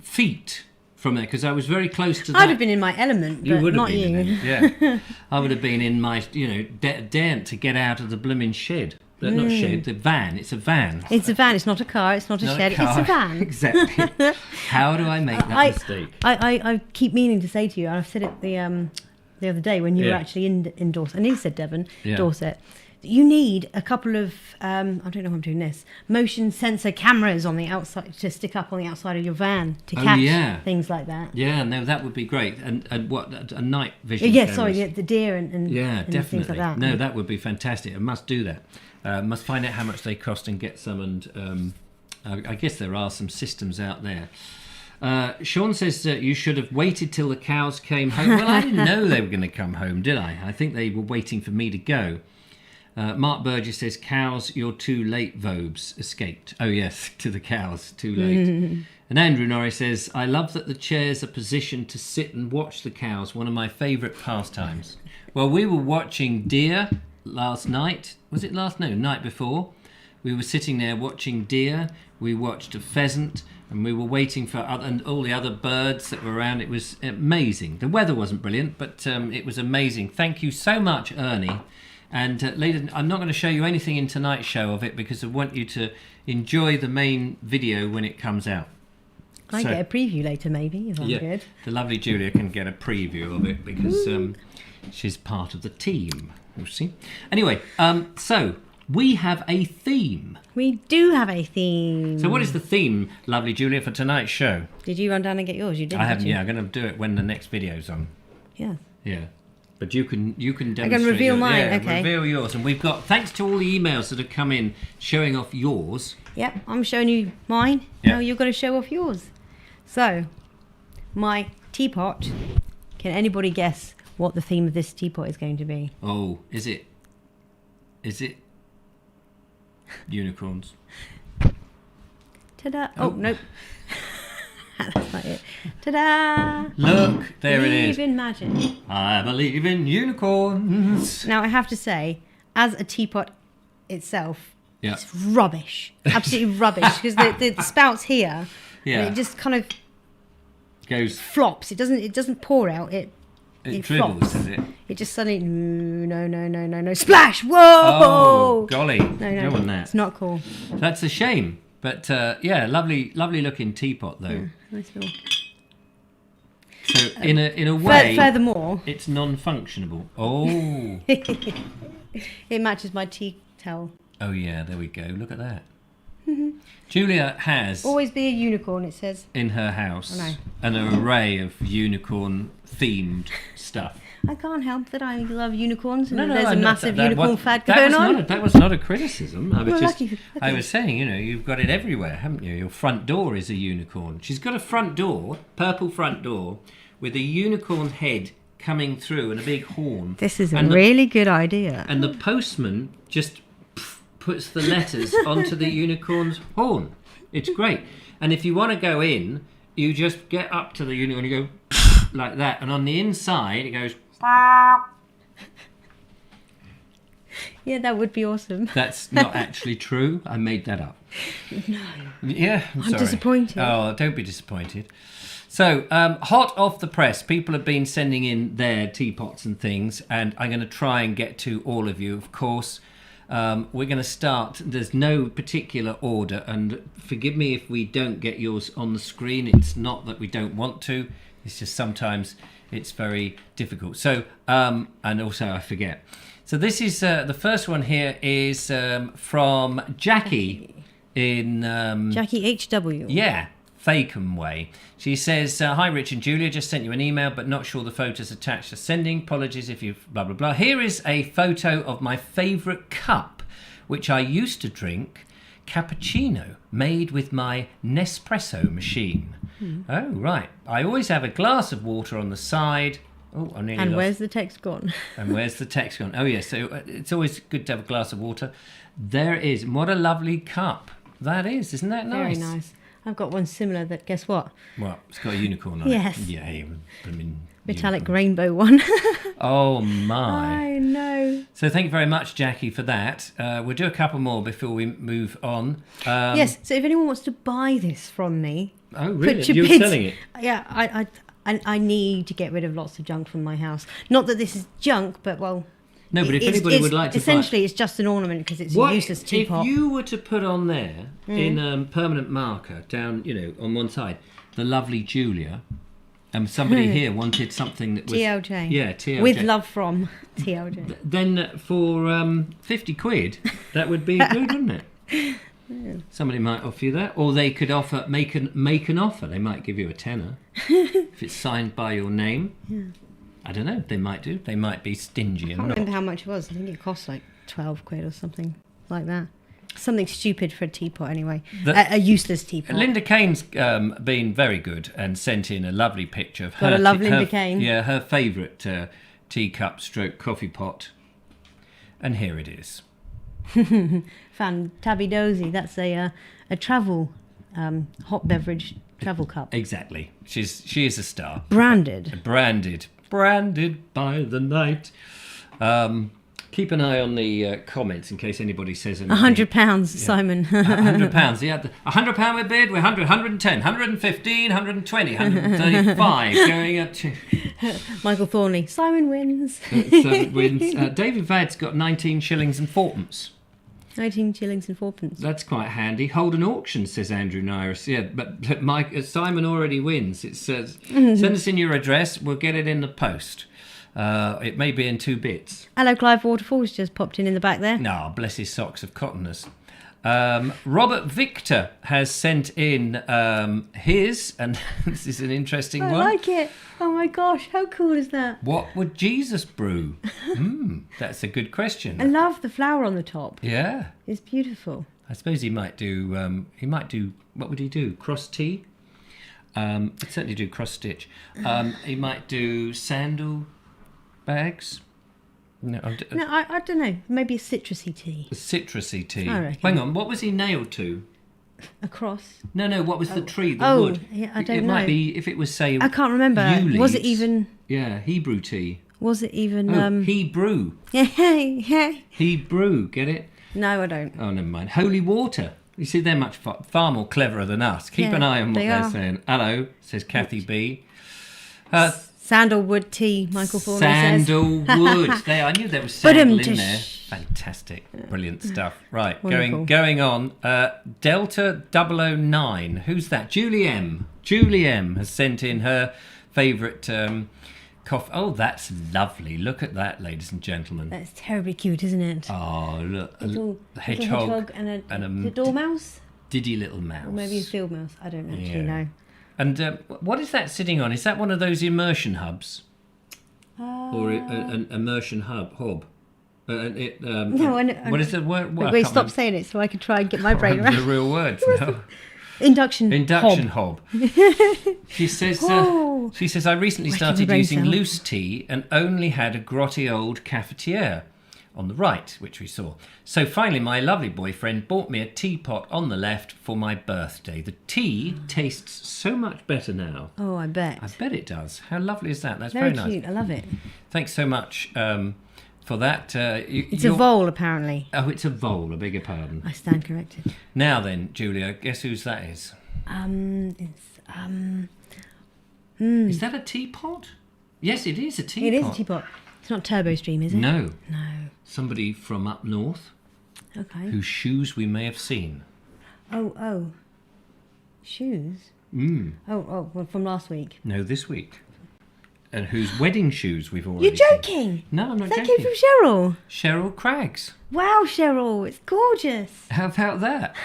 Speaker 3: feet from there because I was very close to that.
Speaker 1: I'd have been in my element,
Speaker 3: You
Speaker 1: but
Speaker 3: would have
Speaker 1: not
Speaker 3: been
Speaker 1: you.
Speaker 3: yeah. I would have been in my, daren't to get out of the blooming shed. Not shed, the van. It's a van.
Speaker 1: It's a van. It's not a car. It's not a shed. It's a van.
Speaker 3: Exactly. How do I make that mistake?
Speaker 1: I keep meaning to say to you, and I've said it the other day when you were actually in Dorset. I nearly said Devon, Dorset. You need a couple of, I don't know if I'm doing this, motion sensor cameras on the outside to stick up on the outside of your van to catch things like that.
Speaker 3: Yeah, no, that would be great. And what, a night vision
Speaker 1: Yeah,
Speaker 3: cameras.
Speaker 1: sorry, the deer and
Speaker 3: definitely.
Speaker 1: things like that.
Speaker 3: No, that would be fantastic. I must do that. Must find out how much they cost and get some. And I guess there are some systems out there. Sean says that you should have waited till the cows came home. Well, I didn't know they were going to come home, did I? I think they were waiting for me to go. Mark Burgess says, cows, you're too late, Vobes escaped. Oh, yes, to the cows, too late. And Andrew Norrie says, I love that the chairs are positioned to sit and watch the cows, one of my favourite pastimes. Well, we were watching deer last night. Was it last? No, night before. We were sitting there watching deer. We watched a pheasant, and we were waiting for all the other birds that were around. It was amazing. The weather wasn't brilliant, but it was amazing. Thank you so much, Ernie. And later, I'm not going to show you anything in tonight's show of it because I want you to enjoy the main video when it comes out.
Speaker 1: I get a preview later, maybe, if I'm good.
Speaker 3: The lovely Julia can get a preview of it because she's part of the team. We'll see. Anyway, so we have a theme.
Speaker 1: We do have a theme.
Speaker 3: So what is the theme, lovely Julia, for tonight's show?
Speaker 1: Did you run down and get yours? You did.
Speaker 3: I haven't. Yeah, I'm going to do it when the next video's on.
Speaker 1: Yeah.
Speaker 3: Yeah. But you can demonstrate.
Speaker 1: I can reveal mine.
Speaker 3: Yeah,
Speaker 1: okay.
Speaker 3: Reveal yours, and we've got thanks to all the emails that have come in showing off yours.
Speaker 1: Yep, I'm showing you mine.
Speaker 3: Yep.
Speaker 1: Now you're going to show off yours. So, my teapot. Can anybody guess what the theme of this teapot is going to be?
Speaker 3: Oh, is it? unicorns.
Speaker 1: Ta-da! Oh, nope. That's not it. Ta-da!
Speaker 3: Look, there it is.
Speaker 1: Believe in magic.
Speaker 3: I believe in unicorns.
Speaker 1: Now, I have to say, as a teapot itself,
Speaker 3: Yeah.
Speaker 1: it's rubbish. Absolutely rubbish. Because the spout's here.
Speaker 3: Yeah.
Speaker 1: And it just kind of
Speaker 3: Goes.
Speaker 1: flops. It doesn't pour out. It
Speaker 3: dribbles,
Speaker 1: flops.
Speaker 3: does it?
Speaker 1: It just suddenly no splash! Whoa!
Speaker 3: Oh, golly!
Speaker 1: No,
Speaker 3: Go on that.
Speaker 1: It's not cool.
Speaker 3: That's a shame. But yeah, lovely looking teapot though.
Speaker 1: Nice little.
Speaker 3: So in a way,
Speaker 1: Furthermore,
Speaker 3: it's non-functionable. Oh.
Speaker 1: it matches my tea towel.
Speaker 3: Oh yeah, there we go. Look at that. Julia has
Speaker 1: Always be a unicorn. It says
Speaker 3: in her house
Speaker 1: I know.
Speaker 3: an array of unicorn-themed stuff.
Speaker 1: I can't help that I love unicorns, and
Speaker 3: No,
Speaker 1: there's a
Speaker 3: no,
Speaker 1: massive
Speaker 3: that
Speaker 1: unicorn
Speaker 3: was-
Speaker 1: fad
Speaker 3: that
Speaker 1: going
Speaker 3: was
Speaker 1: on.
Speaker 3: not that was not a criticism. I was
Speaker 1: Well,
Speaker 3: just,
Speaker 1: lucky.
Speaker 3: I was saying, you've got it everywhere, haven't you? Your front door is a unicorn. She's got a front door, purple front door, with a unicorn head coming through and a big horn.
Speaker 1: This is a
Speaker 3: And the-
Speaker 1: really good idea.
Speaker 3: And the postman just puts the letters onto the unicorn's horn. It's great. And if you want to go in, you just get up to the unicorn and you go like that. And on the inside, it goes...
Speaker 1: Yeah, that would be awesome.
Speaker 3: That's not actually true. I made that up.
Speaker 1: No.
Speaker 3: Yeah, I'm sorry.
Speaker 1: disappointed.
Speaker 3: Oh, don't be disappointed. So, hot off the press, people have been sending in their teapots and things, and I'm going to try and get to all of you, of course. We're going to start. There's no particular order, and forgive me if we don't get yours on the screen. It's not that we don't want to. It's just sometimes it's very difficult. So, and also I forget. So this is the first one here is from Jackie in
Speaker 1: Jackie H.W.
Speaker 3: yeah, Faken Way. She says, hi Rich and Julia, just sent you an email but not sure the photos attached to sending. Apologies if you've blah blah blah. Here is a photo of my favourite cup, which I used to drink cappuccino made with my Nespresso machine. Oh right. I always have a glass of water on the side. Oh, I nearly
Speaker 1: And
Speaker 3: lost.
Speaker 1: where's the text gone?
Speaker 3: And where's the text gone? Oh, yes. So it's always good to have a glass of water. There it is. What a lovely cup that is. Isn't that nice?
Speaker 1: Very nice. I've got one similar that, guess what?
Speaker 3: Well, it's got a unicorn on
Speaker 1: Yes.
Speaker 3: it. Yeah,
Speaker 1: Metallic rainbow one.
Speaker 3: Oh, my.
Speaker 1: I know.
Speaker 3: So thank you very much, Jackie, for that. We'll do a couple more before we move on.
Speaker 1: Yes, so if anyone wants to buy this from me...
Speaker 3: Oh, really?
Speaker 1: put your
Speaker 3: You're
Speaker 1: bids-
Speaker 3: selling it?
Speaker 1: Yeah, I need to get rid of lots of junk from my house. Not that this is junk, but, well...
Speaker 3: No, but if
Speaker 1: it's-
Speaker 3: anybody
Speaker 1: it's-
Speaker 3: would like to
Speaker 1: essentially, it's just an ornament because it's
Speaker 3: What
Speaker 1: a useless teapot.
Speaker 3: if you were to put on there, in permanent marker, down, on one side, the lovely Julia, and somebody here wanted something that was...
Speaker 1: TLJ.
Speaker 3: Yeah, TLJ.
Speaker 1: With love from TLJ.
Speaker 3: Then for 50 quid, that would be good, wouldn't it?
Speaker 1: Yeah.
Speaker 3: Somebody might offer you that, or they could offer make an offer. They might give you a tenner if it's signed by your name.
Speaker 1: Yeah.
Speaker 3: I don't know. They might do. They might be stingy
Speaker 1: I
Speaker 3: and
Speaker 1: can't
Speaker 3: not.
Speaker 1: remember how much it was. I think it cost like 12 quid or something like that. Something stupid for a teapot anyway. A useless teapot.
Speaker 3: Linda Kane's been very good and sent in a lovely picture of her.
Speaker 1: Gotta love Linda Kane.
Speaker 3: Yeah, her favourite teacup stroke coffee pot. And here it is.
Speaker 1: Tabby Dozy. That's a travel hot beverage travel cup.
Speaker 3: Exactly. She is a star.
Speaker 1: Branded.
Speaker 3: Branded by the night. Keep an eye on the comments in case anybody says anything.
Speaker 1: £100, Simon.
Speaker 3: £100. Yeah, £100 with bid. We're 100, 110, 115, 120, 135. Going up to
Speaker 1: Michael Thornley. Simon wins.
Speaker 3: wins. David Vad's got 19 shillings and fourpence.
Speaker 1: 19 shillings and fourpence.
Speaker 3: That's quite handy. Hold an auction, says Andrew Nyrus. Yeah, but Mike, Simon already wins. It says, send us in your address. We'll get it in the post. It may be in 2 bits.
Speaker 1: Hello, Clive Waterfall's just popped in the back there.
Speaker 3: No, bless his socks of cottonness. Robert Victor has sent in his, and this is an interesting
Speaker 1: I
Speaker 3: one.
Speaker 1: like it. Oh my gosh, how cool is that?
Speaker 3: What would Jesus brew? That's a good question.
Speaker 1: I love the flower on the top.
Speaker 3: Yeah,
Speaker 1: It's beautiful.
Speaker 3: I suppose he might do. What would he do? Cross tea. He'd certainly do cross stitch. He might do sandal bags. No,
Speaker 1: No, I don't know. Maybe a citrusy tea.
Speaker 3: a citrusy tea.
Speaker 1: I reckon.
Speaker 3: Hang on, what was he nailed to?
Speaker 1: A cross.
Speaker 3: No, what was the tree, the wood?
Speaker 1: Yeah, I don't
Speaker 3: It
Speaker 1: know.
Speaker 3: might be, if it was, say,
Speaker 1: I can't remember.
Speaker 3: yew
Speaker 1: Was it
Speaker 3: leaves.
Speaker 1: even?
Speaker 3: Yeah, Hebrew tea.
Speaker 1: Was it even?
Speaker 3: Oh, Hebrew.
Speaker 1: Yeah.
Speaker 3: Hebrew, get it?
Speaker 1: No, I don't.
Speaker 3: Oh, never mind. Holy water. You see, they're much far more cleverer than us. Keep
Speaker 1: Yeah,
Speaker 3: an eye on what
Speaker 1: they
Speaker 3: they're
Speaker 1: are.
Speaker 3: saying. Hello, says Kathy B.
Speaker 1: Sandalwood tea, Michael Thorne says.
Speaker 3: Sandalwood. There, I knew there was sandal in there.
Speaker 1: Tish.
Speaker 3: Fantastic. Brilliant stuff. Right,
Speaker 1: Wonderful.
Speaker 3: going on. Delta 009. Who's that? Julie M. Julie M has sent in her favourite coffee. Oh, that's lovely. Look at that, ladies and gentlemen.
Speaker 1: That's terribly cute, isn't it?
Speaker 3: Oh, look.
Speaker 1: Little
Speaker 3: hedgehog
Speaker 1: and
Speaker 3: and
Speaker 1: a dormouse?
Speaker 3: diddy little mouse.
Speaker 1: Or maybe a field mouse. I don't actually
Speaker 3: Yeah.
Speaker 1: know.
Speaker 3: And what is that sitting on? Is that one of those immersion hubs? Or an immersion hob?
Speaker 1: No,
Speaker 3: what is the word? Well, I
Speaker 1: Wait,
Speaker 3: can't
Speaker 1: stop
Speaker 3: remember.
Speaker 1: saying it so I can try and get my brain
Speaker 3: The
Speaker 1: around.
Speaker 3: real words now.
Speaker 1: Induction
Speaker 3: Hob. She says.
Speaker 1: Oh.
Speaker 3: She says I recently
Speaker 1: Wrecking
Speaker 3: started
Speaker 1: brain
Speaker 3: using
Speaker 1: cell.
Speaker 3: loose tea and only had a grotty old cafetiere on the right, which we saw. So finally, my lovely boyfriend bought me a teapot on the left for my birthday. The tea tastes so much better now.
Speaker 1: Oh, I bet.
Speaker 3: I bet it does. How lovely is that? That's
Speaker 1: Very
Speaker 3: very,
Speaker 1: cute.
Speaker 3: nice.
Speaker 1: I love it.
Speaker 3: Thanks so much for that.
Speaker 1: It's a vole, apparently.
Speaker 3: Oh, it's a vole. I beg your pardon.
Speaker 1: I stand corrected.
Speaker 3: Now then, Julia, guess whose that is? Is that a teapot? Yes, it is a teapot.
Speaker 1: It is a teapot. It's not Turbo Stream, is it?
Speaker 3: No.
Speaker 1: No.
Speaker 3: Somebody from up north
Speaker 1: Okay.
Speaker 3: whose shoes we may have seen.
Speaker 1: Oh. Shoes? Oh, well, from last week.
Speaker 3: No, this week. And whose wedding shoes we've already
Speaker 1: You're
Speaker 3: seen.
Speaker 1: joking?
Speaker 3: No, I'm not
Speaker 1: That
Speaker 3: joking.
Speaker 1: came from Cheryl.
Speaker 3: Cheryl Craggs.
Speaker 1: Wow, Cheryl, it's gorgeous.
Speaker 3: How about that?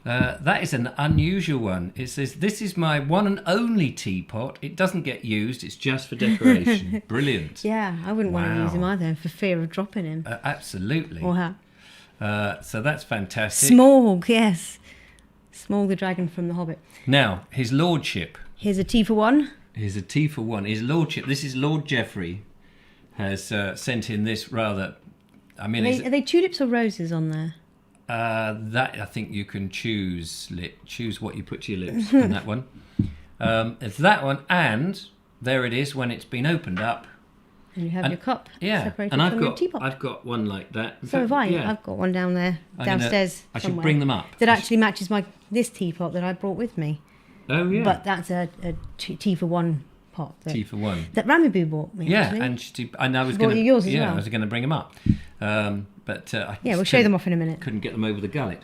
Speaker 3: That is an unusual one. It says, this is my one and only teapot. It doesn't get used. It's just for decoration. Brilliant.
Speaker 1: Yeah, I wouldn't want to
Speaker 3: Wow.
Speaker 1: use him either for fear of dropping him.
Speaker 3: Absolutely.
Speaker 1: Or her.
Speaker 3: So that's fantastic.
Speaker 1: Smaug, yes. Smaug the dragon from The Hobbit.
Speaker 3: Now, his lordship.
Speaker 1: Here's a tea for one.
Speaker 3: Here's a tea for one. His lordship, this is Lord Geoffrey, has sent in this rather... I mean,
Speaker 1: Are they tulips or roses on there?
Speaker 3: that I think you can choose what you put to your lips on that one. It's that one, and there it is when it's been opened up.
Speaker 1: And you have your cup separated
Speaker 3: and
Speaker 1: from your teapot.
Speaker 3: I've got one like that. In
Speaker 1: So
Speaker 3: fact,
Speaker 1: have I.
Speaker 3: yeah.
Speaker 1: I've got one down there,
Speaker 3: I'm gonna-
Speaker 1: downstairs.
Speaker 3: I should
Speaker 1: somewhere,
Speaker 3: bring them up.
Speaker 1: That actually matches this teapot that I brought with me.
Speaker 3: Oh yeah,
Speaker 1: But that's a tea for one pot.
Speaker 3: tea for one.
Speaker 1: That Ramibu bought me.
Speaker 3: Yeah,
Speaker 1: actually.
Speaker 3: and I was
Speaker 1: brought
Speaker 3: going to
Speaker 1: you yours as
Speaker 3: I
Speaker 1: well.
Speaker 3: was going to bring them up, but I
Speaker 1: Yeah, we'll
Speaker 3: just
Speaker 1: show them off in a minute.
Speaker 3: couldn't get them over the gullet.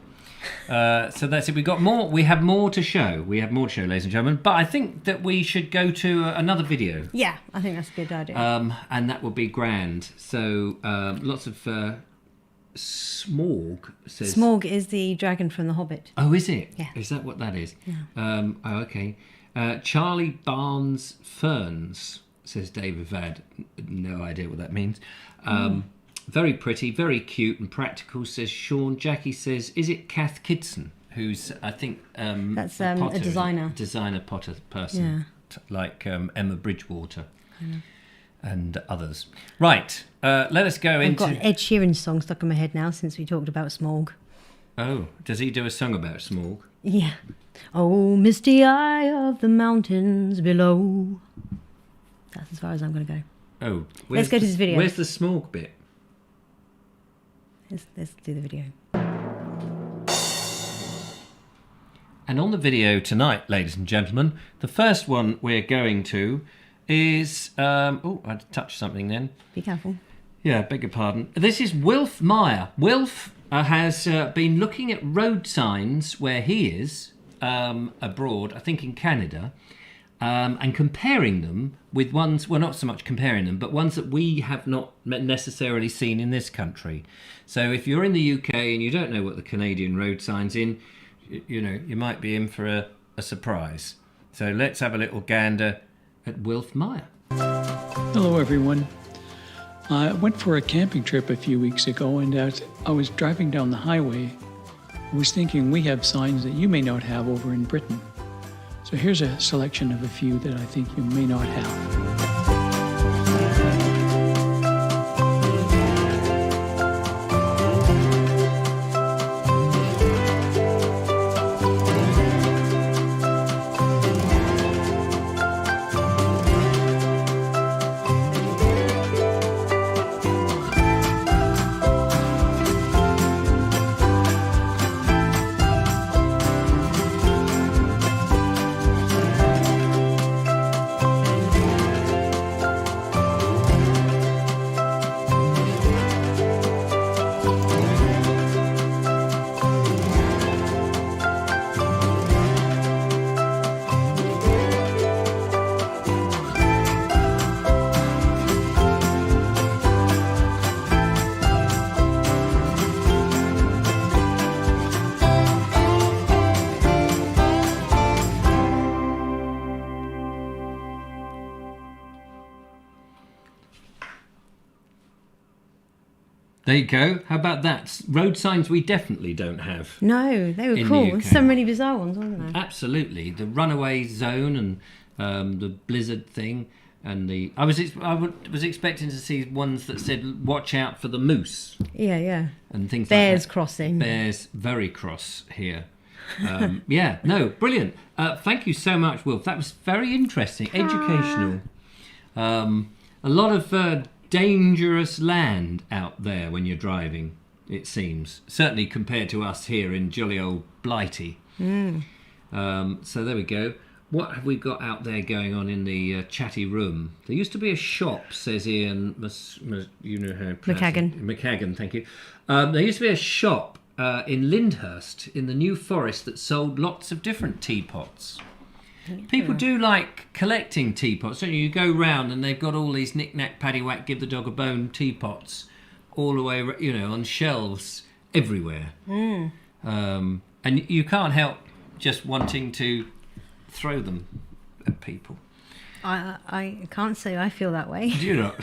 Speaker 3: So that's it. We got more. We have more to show. We have more to show, ladies and gentlemen. But I think that we should go to another video.
Speaker 1: Yeah, I think that's a good idea.
Speaker 3: And that would be grand. So lots of Smaug says.
Speaker 1: Smaug is the dragon from The Hobbit.
Speaker 3: Oh, is it?
Speaker 1: Yeah.
Speaker 3: Is that what that is? Yeah. Oh, okay. Charlie Barnes Ferns, says David Vad. No idea what that means. Very pretty, very cute and practical, says Sean. Jackie says, is it Kath Kidson, who's, I think...
Speaker 1: That's a designer.
Speaker 3: Designer potter person, like Emma Bridgewater and others. Right, let us go
Speaker 1: I've
Speaker 3: into...
Speaker 1: got an Ed Sheeran song stuck in my head now since we talked about Smaug.
Speaker 3: Oh, does he do a song about Smaug?
Speaker 1: Yeah. Oh, misty eye of the mountains below. That's as far as I'm going to go.
Speaker 3: Oh,
Speaker 1: Let's go to this video.
Speaker 3: Where's the Smaug bit?
Speaker 1: Let's do the video.
Speaker 3: And on the video tonight, ladies and gentlemen, the first one we're going to is... oh, I touched something then.
Speaker 1: Be careful.
Speaker 3: Yeah, beg your pardon. This is Wilf Meyer. Wilf has been looking at road signs where he is abroad, I think in Canada, and comparing them with ones, well, not so much comparing them, but ones that we have not necessarily seen in this country. So if you're in the UK and you don't know what the Canadian road sign's in, you know, you might be in for a surprise. So let's have a little gander at Wilf Meyer.
Speaker 4: Hello everyone. I went for a camping trip a few weeks ago and I was driving down the highway. I was thinking we have signs that you may not have over in Britain. So here's a selection of a few that I think you may not have.
Speaker 3: There you go. How about that? Road signs we definitely don't have.
Speaker 1: No, they were
Speaker 3: In the
Speaker 1: cool.
Speaker 3: UK.
Speaker 1: So many bizarre ones, wasn't there?
Speaker 3: Absolutely. The runaway zone and the blizzard thing. And I was expecting to see ones that said "Watch out for the moose"
Speaker 1: Yeah.
Speaker 3: and things
Speaker 1: Bears
Speaker 3: like that.
Speaker 1: crossing.
Speaker 3: Bears very cross here. Yeah, no, brilliant. Thank you so much, Wilf. That was very interesting, educational. A lot of dangerous land out there when you're driving, it seems. Certainly compared to us here in jolly old Blighty. So there we go. What have we got out there going on in the chatty room? There used to be a shop, says Ian. You know how to pronounce it. McCagan, thank you. There used to be a shop in Lyndhurst in the New Forest that sold lots of different teapots. People do like collecting teapots, don't you? You go round and they've got all these knick-knack, paddywhack, give the dog a bone teapots all the way, on shelves everywhere. And you can't help just wanting to throw them at people.
Speaker 1: I can't say I feel that way.
Speaker 3: Do you not?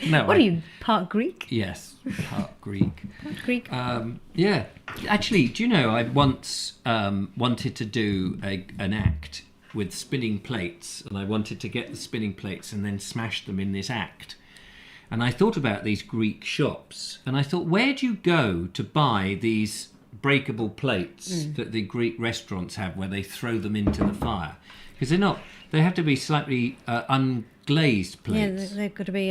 Speaker 1: No. What are you, part Greek?
Speaker 3: Yes, part Greek.
Speaker 1: Greek.
Speaker 3: Yeah. Actually, do you know, I once wanted to do an act with spinning plates, and I wanted to get the spinning plates and then smash them in this act. And I thought about these Greek shops, and I thought, where do you go to buy these breakable plates that the Greek restaurants have where they throw them into the fire? Because they have to be slightly unglazed plates.
Speaker 1: Yeah, they've got to be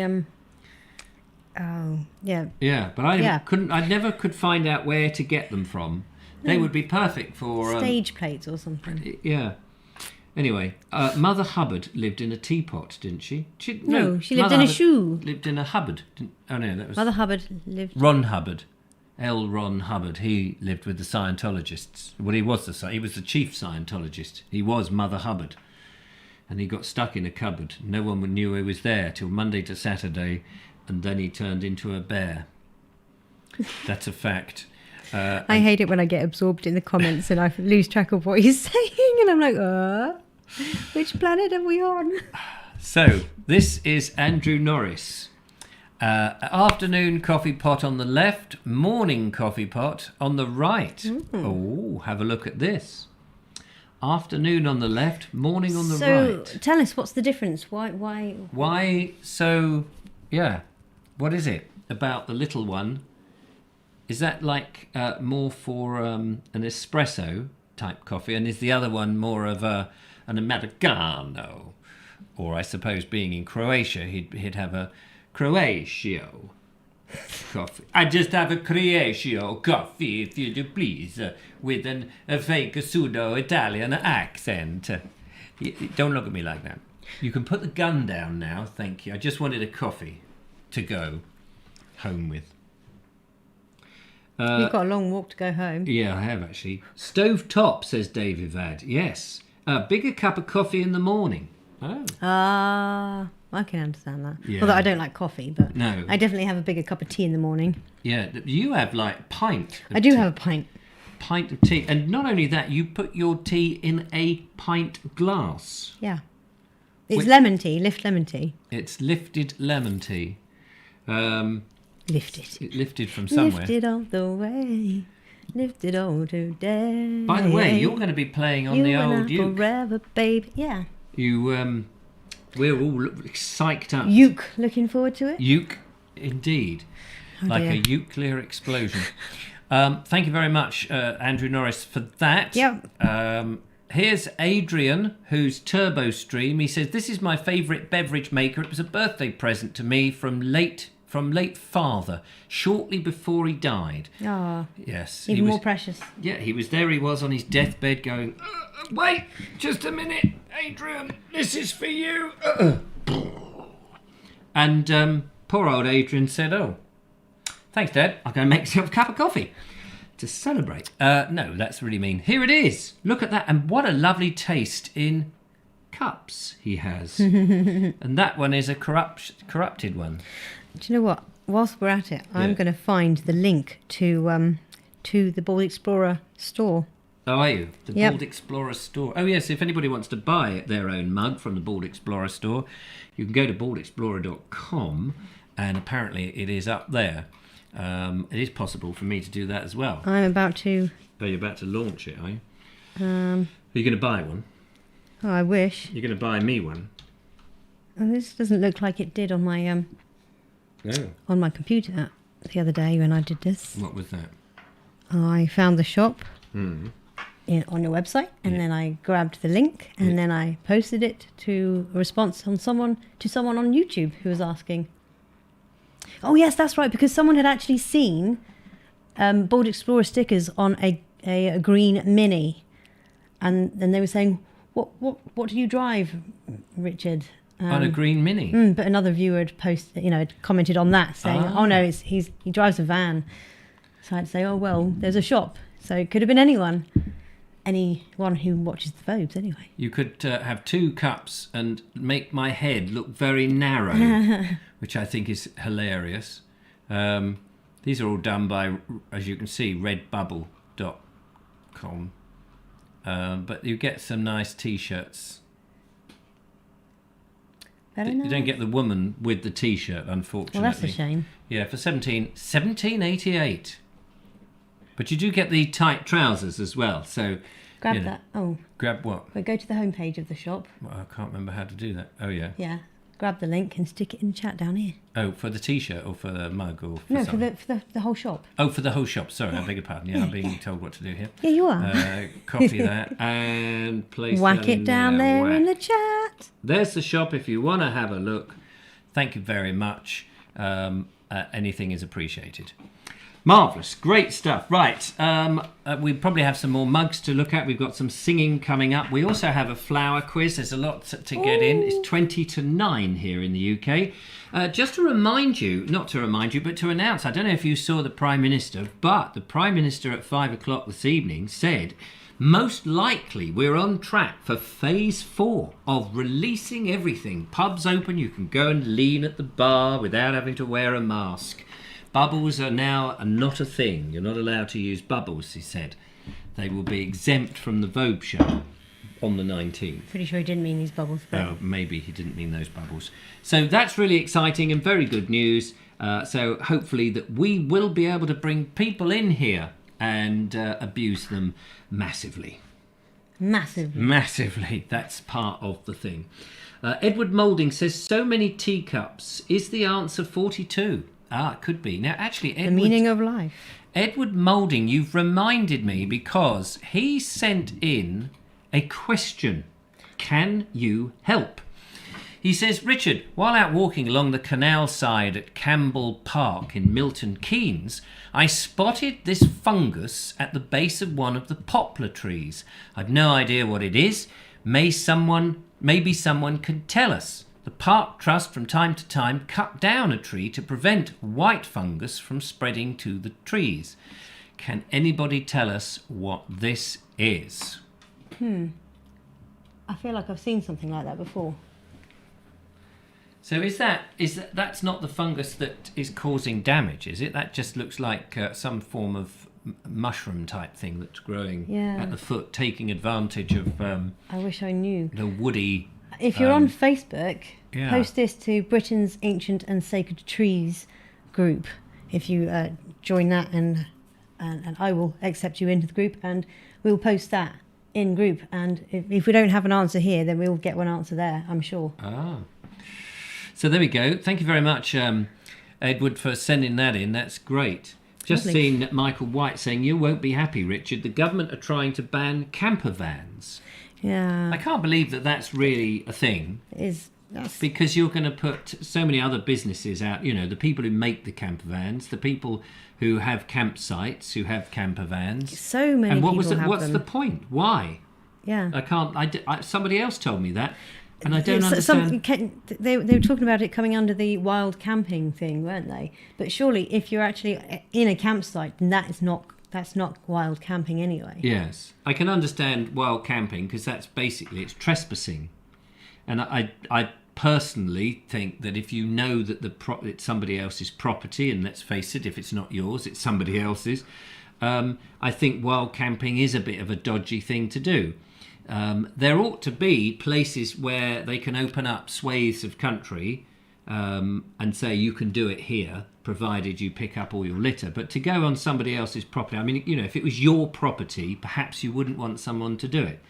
Speaker 3: Yeah, but I never could find out where to get them from. They would be perfect for
Speaker 1: stage plates or something.
Speaker 3: Yeah. Anyway, Mother Hubbard lived in a teapot, didn't she?
Speaker 1: She lived in
Speaker 3: Mother
Speaker 1: a
Speaker 3: Hubbard
Speaker 1: shoe.
Speaker 3: Lived in a Hubbard. Oh no, that was
Speaker 1: Mother Hubbard lived.
Speaker 3: Ron Hubbard. L. Ron Hubbard. He lived with the Scientologists. Well, he was the chief Scientologist. He was Mother Hubbard, and he got stuck in a cupboard. No one knew he was there till Monday to Saturday, and then he turned into a bear. That's a fact.
Speaker 1: I hate it when I get absorbed in the comments and I lose track of what he's saying, and I'm like, which planet are we on?
Speaker 3: So this is Andrew Norris. Afternoon coffee pot on the left, morning coffee pot on the right. Oh, have a look at this. Afternoon on the left, morning on the right.
Speaker 1: So tell us, what's the difference? Why?
Speaker 3: So, yeah. What is it about the little one? Is that like more for an espresso type coffee, and is the other one more of an Americano? Or I suppose being in Croatia, he'd have a Croatio coffee. I just have a Croatio coffee, if you do please, with a fake pseudo-Italian accent. Don't look at me like that. You can put the gun down now, thank you. I just wanted a coffee to go home with.
Speaker 1: You've got a long walk to go home.
Speaker 3: Yeah, I have actually. Stove top, says Dave Ivad. Yes. A bigger cup of coffee in the morning. Oh.
Speaker 1: I can understand that.
Speaker 3: Yeah.
Speaker 1: Although I don't like coffee, but
Speaker 3: no.
Speaker 1: I definitely have a bigger cup of tea in the morning.
Speaker 3: Yeah, you have like pint.
Speaker 1: I do have a pint.
Speaker 3: Pint of tea. And not only that, you put your tea in a pint glass.
Speaker 1: Yeah. It's lemon tea, lemon tea.
Speaker 3: It's lifted lemon tea.
Speaker 1: Lifted.
Speaker 3: It lifted from somewhere.
Speaker 1: Lifted all the way. Lifted all today.
Speaker 3: By the way, you're going to be playing on the old uke.
Speaker 1: Forever, babe. Yeah.
Speaker 3: We're all psyched up.
Speaker 1: Uke, looking forward to it?
Speaker 3: Uke, indeed. Like a nuclear explosion. Thank you very much, Andrew Norris, for that.
Speaker 1: Yep.
Speaker 3: Here's Adrian, who's Turbo Stream. He says, this is my favourite beverage maker. It was a birthday present to me from late father, shortly before he died.
Speaker 1: Ah.
Speaker 3: Yes.
Speaker 1: Even more precious.
Speaker 3: Yeah, he was on his deathbed going, wait, just a minute, Adrian, this is for you. And poor old Adrian said, oh, thanks, Dad. I'm going to make myself a cup of coffee to celebrate. No, that's really mean. Here it is. Look at that. And what a lovely taste in cups he has. And that one is a corrupted one.
Speaker 1: Do you know what? Whilst we're at it, I'm going to find the link to the Bald Explorer store.
Speaker 3: Oh, are you? The Bald Explorer store. Oh, yes. If anybody wants to buy their own mug from the Bald Explorer store, you can go to baldexplorer.com, and apparently it is up there. It is possible for me to do that as well.
Speaker 1: I'm about to.
Speaker 3: Oh, you're about to launch it, are you?
Speaker 1: Um,
Speaker 3: Are you going to buy one?
Speaker 1: oh, I wish.
Speaker 3: You're going to buy me one?
Speaker 1: Oh, this doesn't look like it did on my
Speaker 3: No.
Speaker 1: on my computer the other day when I did this.
Speaker 3: What was that?
Speaker 1: I found the shop
Speaker 3: Hmm.
Speaker 1: on your website, and
Speaker 3: Yeah.
Speaker 1: then I grabbed the link, and then I posted it to a response on someone on YouTube who was asking. Oh yes, that's right, because someone had actually seen Bold Explorer stickers on a green Mini, and then they were saying, "What do you drive, Richard?"
Speaker 3: On a green Mini?
Speaker 1: But another viewer had commented on that, saying,
Speaker 3: Ah.
Speaker 1: "Oh no, he drives a van." So I'd say, "Oh well, there's a shop." So it could have been anyone who watches the Vobes anyway.
Speaker 3: You could have 2 cups and make my head look very narrow, which I think is hilarious. These are all done by, as you can see, redbubble.com. But you get some nice T-shirts.
Speaker 1: Very
Speaker 3: You don't
Speaker 1: nice.
Speaker 3: get the woman with the T-shirt, unfortunately.
Speaker 1: Well, that's a shame.
Speaker 3: Yeah, for 17.88. But you do get the tight trousers as well. So
Speaker 1: Grab
Speaker 3: you know,
Speaker 1: that. Oh,
Speaker 3: grab what?
Speaker 1: but go to the homepage of the shop.
Speaker 3: Well, I can't remember how to do that. Oh yeah.
Speaker 1: Yeah, grab the link and stick it in the chat down here.
Speaker 3: Oh, for the T-shirt or for the mug or for
Speaker 1: No, for
Speaker 3: something?
Speaker 1: the whole shop.
Speaker 3: Oh, for the whole shop. Sorry, I beg your pardon. Yeah, I'm being told what to do here.
Speaker 1: Yeah, you are.
Speaker 3: Copy that and place
Speaker 1: Whack
Speaker 3: that
Speaker 1: it
Speaker 3: in
Speaker 1: down there in the
Speaker 3: Whack.
Speaker 1: chat.
Speaker 3: There's the shop if you want to have a look. Thank you very much. Anything is appreciated. Marvellous. Great stuff. Right. We probably have some more mugs to look at. We've got some singing coming up. We also have a flower quiz. There's a lot to get in. It's 20 to 9 here in the UK. Just to remind you, not to remind you, but to announce, I don't know if you saw the Prime Minister, but the Prime Minister at 5 o'clock this evening said, most likely we're on track for phase 4 of releasing everything. Pubs open, you can go and lean at the bar without having to wear a mask. Bubbles are now not a thing. You're not allowed to use bubbles, he said. They will be exempt from the Vogue show on the 19th.
Speaker 1: Pretty sure he didn't mean these bubbles. But
Speaker 3: Oh, maybe he didn't mean those bubbles. So that's really exciting and very good news. So hopefully that we will be able to bring people in here and abuse them massively.
Speaker 1: massively.
Speaker 3: Massively. That's part of the thing. Edward Moulding says, so many teacups. Is the answer 42? Ah, it could be. Now, actually,
Speaker 1: The meaning of life.
Speaker 3: Edward Moulding, you've reminded me because he sent in a question. Can you help? He says, Richard, while out walking along the canal side at Campbell Park in Milton Keynes, I spotted this fungus at the base of one of the poplar trees. I've no idea what it is. Maybe someone can tell us. The Park Trust from time to time cut down a tree to prevent white fungus from spreading to the trees. Can anybody tell us what this is?
Speaker 1: I feel like I've seen something like that before.
Speaker 3: So that's not the fungus that is causing damage, is it? That just looks like some form of mushroom type thing that's growing
Speaker 1: Yeah.
Speaker 3: at the foot, taking advantage of
Speaker 1: I wish I knew.
Speaker 3: the woody.
Speaker 1: If you're on Facebook,
Speaker 3: yeah.
Speaker 1: post this to Britain's Ancient and Sacred Trees group. If you join that, and I will accept you into the group, and we'll post that in group. And if we don't have an answer here, then we'll get one answer there, I'm sure.
Speaker 3: Ah. So there we go. Thank you very much, Edward, for sending that in. That's great. Just
Speaker 1: Lovely.
Speaker 3: seen Michael White saying, you won't be happy, Richard. The government are trying to ban camper vans.
Speaker 1: Yeah,
Speaker 3: I can't believe that that's really a thing.
Speaker 1: that's
Speaker 3: Because you're going to put so many other businesses out, you know, the people who make the camper vans, the people who have campsites, who have camper vans.
Speaker 1: so many
Speaker 3: And what
Speaker 1: people
Speaker 3: was
Speaker 1: have
Speaker 3: what's
Speaker 1: them.
Speaker 3: the point? Why?
Speaker 1: Yeah.
Speaker 3: Somebody else told me that, and I don't
Speaker 1: It's
Speaker 3: understand.
Speaker 1: they were talking about it coming under the wild camping thing, weren't they? But surely, if you're actually in a campsite, then that's not wild camping anyway.
Speaker 3: Yes, I can understand wild camping because that's basically it's trespassing, and I personally think that if you know that it's somebody else's property, and let's face it, if it's not yours, it's somebody else's. I think wild camping is a bit of a dodgy thing to do. There ought to be places where they can open up swathes of country and say you can do it here, provided you pick up all your litter. But to go on somebody else's property, I mean, if it was your property, perhaps you wouldn't want someone to do it.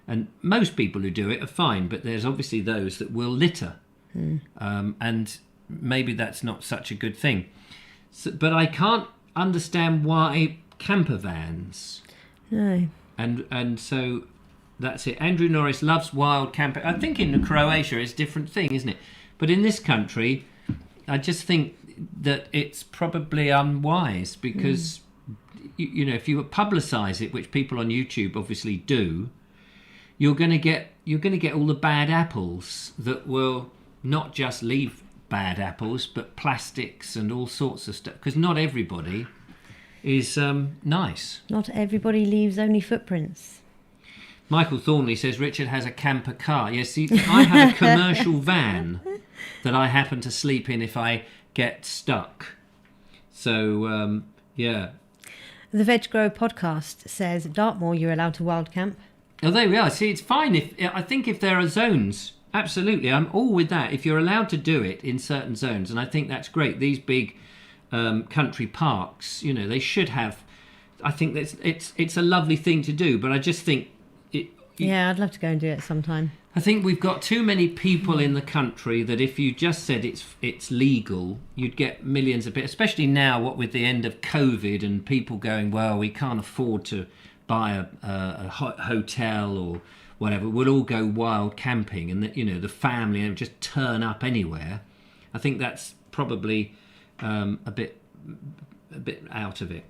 Speaker 3: And most people who do it are fine, but there's obviously those that will litter. And maybe that's not such a good thing. So, but I can't understand why camper vans.
Speaker 1: No.
Speaker 3: And so that's it. Andrew Norris loves wild camping. I think in Croatia it's a different thing, isn't it? But in this country, I just think that it's probably unwise because, if you publicise it, which people on YouTube obviously do, you're going to get all the bad apples that will not just leave bad apples, but plastics and all sorts of stuff. Because not everybody is nice.
Speaker 1: Not everybody leaves only footprints.
Speaker 3: Michael Thornley says Richard has a camper car. Yes, see, I have a commercial van that I happen to sleep in if I get stuck. So, yeah.
Speaker 1: The Veg Grow podcast says Dartmoor you're allowed to wild camp.
Speaker 3: Oh, there we are. See, it's fine. I think if there are zones, absolutely, I'm all with that. If you're allowed to do it in certain zones, and I think that's great. These big country parks, they should have. I think that it's a lovely thing to do, but I just think.
Speaker 1: Yeah, I'd love to go and do it sometime.
Speaker 3: I think we've got too many people in the country that if you just said it's legal, you'd get millions of people, especially now, what with the end of COVID and people going, well, we can't afford to buy a hotel or whatever. We'll all go wild camping and, the family and just turn up anywhere. I think that's probably a bit out of it.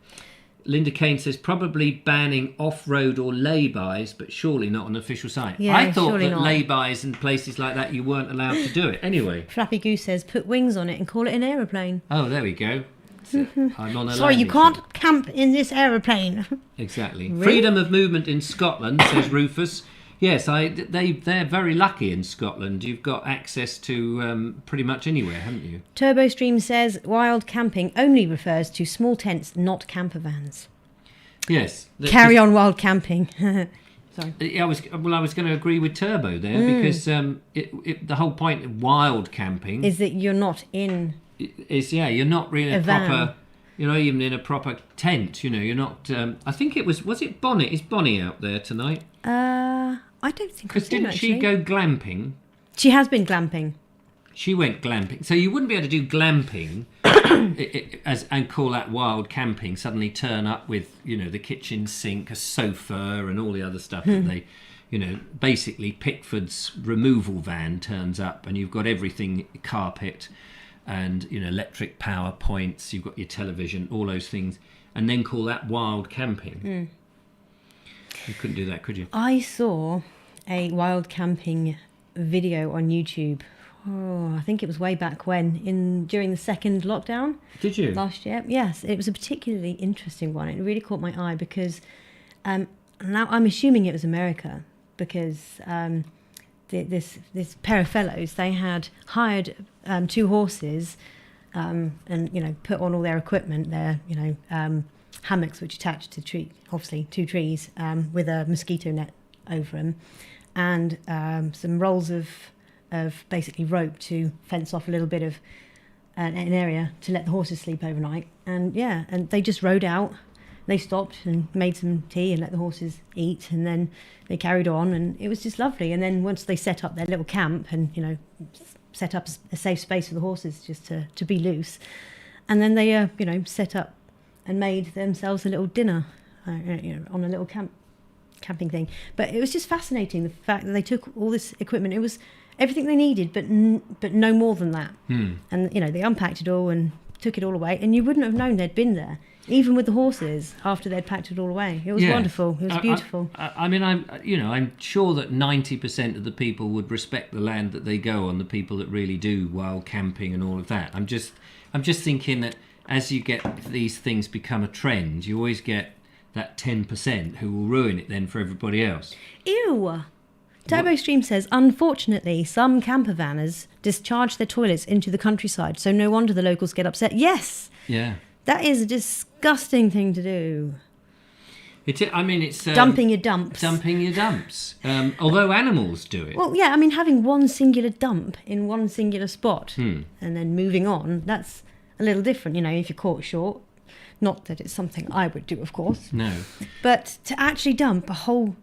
Speaker 3: Linda Kane says probably banning off-road or lay-bys, but surely not on an official site.
Speaker 1: Yeah,
Speaker 3: I thought that
Speaker 1: not.
Speaker 3: Lay-bys and places like that, you weren't allowed to do it. Anyway.
Speaker 1: Flappy Goose says put wings on it and call it an aeroplane.
Speaker 3: Oh, there we go. So I'm on a
Speaker 1: Sorry, you
Speaker 3: landing
Speaker 1: can't
Speaker 3: strip.
Speaker 1: camp in this aeroplane.
Speaker 3: Exactly.
Speaker 1: Really?
Speaker 3: Freedom of movement in Scotland, says Rufus. Yes, they're very lucky in Scotland. You've got access to pretty much anywhere, haven't you?
Speaker 1: Turbo Stream says wild camping only refers to small tents, not camper vans.
Speaker 3: Yes.
Speaker 1: Carry on wild camping. Sorry.
Speaker 3: I was going to agree with Turbo there because the whole point of wild camping
Speaker 1: Is that you're not in
Speaker 3: you're not really
Speaker 1: a van.
Speaker 3: proper. You're not even in a proper tent. You're not. I think it was it Bonnie? Is Bonnie out there tonight?
Speaker 1: I don't think
Speaker 3: Because
Speaker 1: I've seen
Speaker 3: didn't she
Speaker 1: actually.
Speaker 3: go glamping?
Speaker 1: She has been glamping.
Speaker 3: She went glamping. So you wouldn't be able to do glamping and call that wild camping. Suddenly turn up with, the kitchen sink, a sofa and all the other stuff that they, basically Pickford's removal van turns up and you've got everything, carpet and, electric power points. You've got your television, all those things. And then call that wild camping. You couldn't do that, could you?
Speaker 1: I saw a wild camping video on YouTube. Oh, I think it was way back when, during the second lockdown.
Speaker 3: Did you?
Speaker 1: Last year. Yes, it was a particularly interesting one. It really caught my eye because now I'm assuming it was America because this pair of fellows, they had hired 2 horses and put on all their equipment, their hammocks which attached to obviously 2 trees with a mosquito net over them, and some rolls of basically rope to fence off a little bit of an area to let the horses sleep overnight. And they just rode out. They stopped and made some tea and let the horses eat, and then they carried on, and it was just lovely. And then once they set up their little camp and set up a safe space for the horses just to be loose, and then they set up and made themselves a little dinner on a little camping thing. But it was just fascinating, the fact that they took all this equipment. It was everything they needed, but no more than that. And they unpacked it all and took it all away, and you wouldn't have known they'd been there, even with the horses, after they'd packed it all away. It was wonderful. It was beautiful.
Speaker 3: I mean, I'm sure that 90% of the people would respect the land that they go on. The people that really do wild camping and all of that. I'm just thinking that as you get these things become a trend, you always get that 10% who will ruin it then for everybody else.
Speaker 1: Ew. Turbo Stream says, unfortunately, some camper vanners discharge their toilets into the countryside, so no wonder the locals get upset. Yes.
Speaker 3: Yeah.
Speaker 1: That is a disgusting thing to do.
Speaker 3: It's
Speaker 1: dumping your dumps.
Speaker 3: Dumping your dumps. Although animals do it.
Speaker 1: Well, yeah, I mean, having one singular dump in one singular spot and then moving on, that's a little different, if you're caught short. Not that it's something I would do, of course.
Speaker 3: No.
Speaker 1: But to actually dump a whole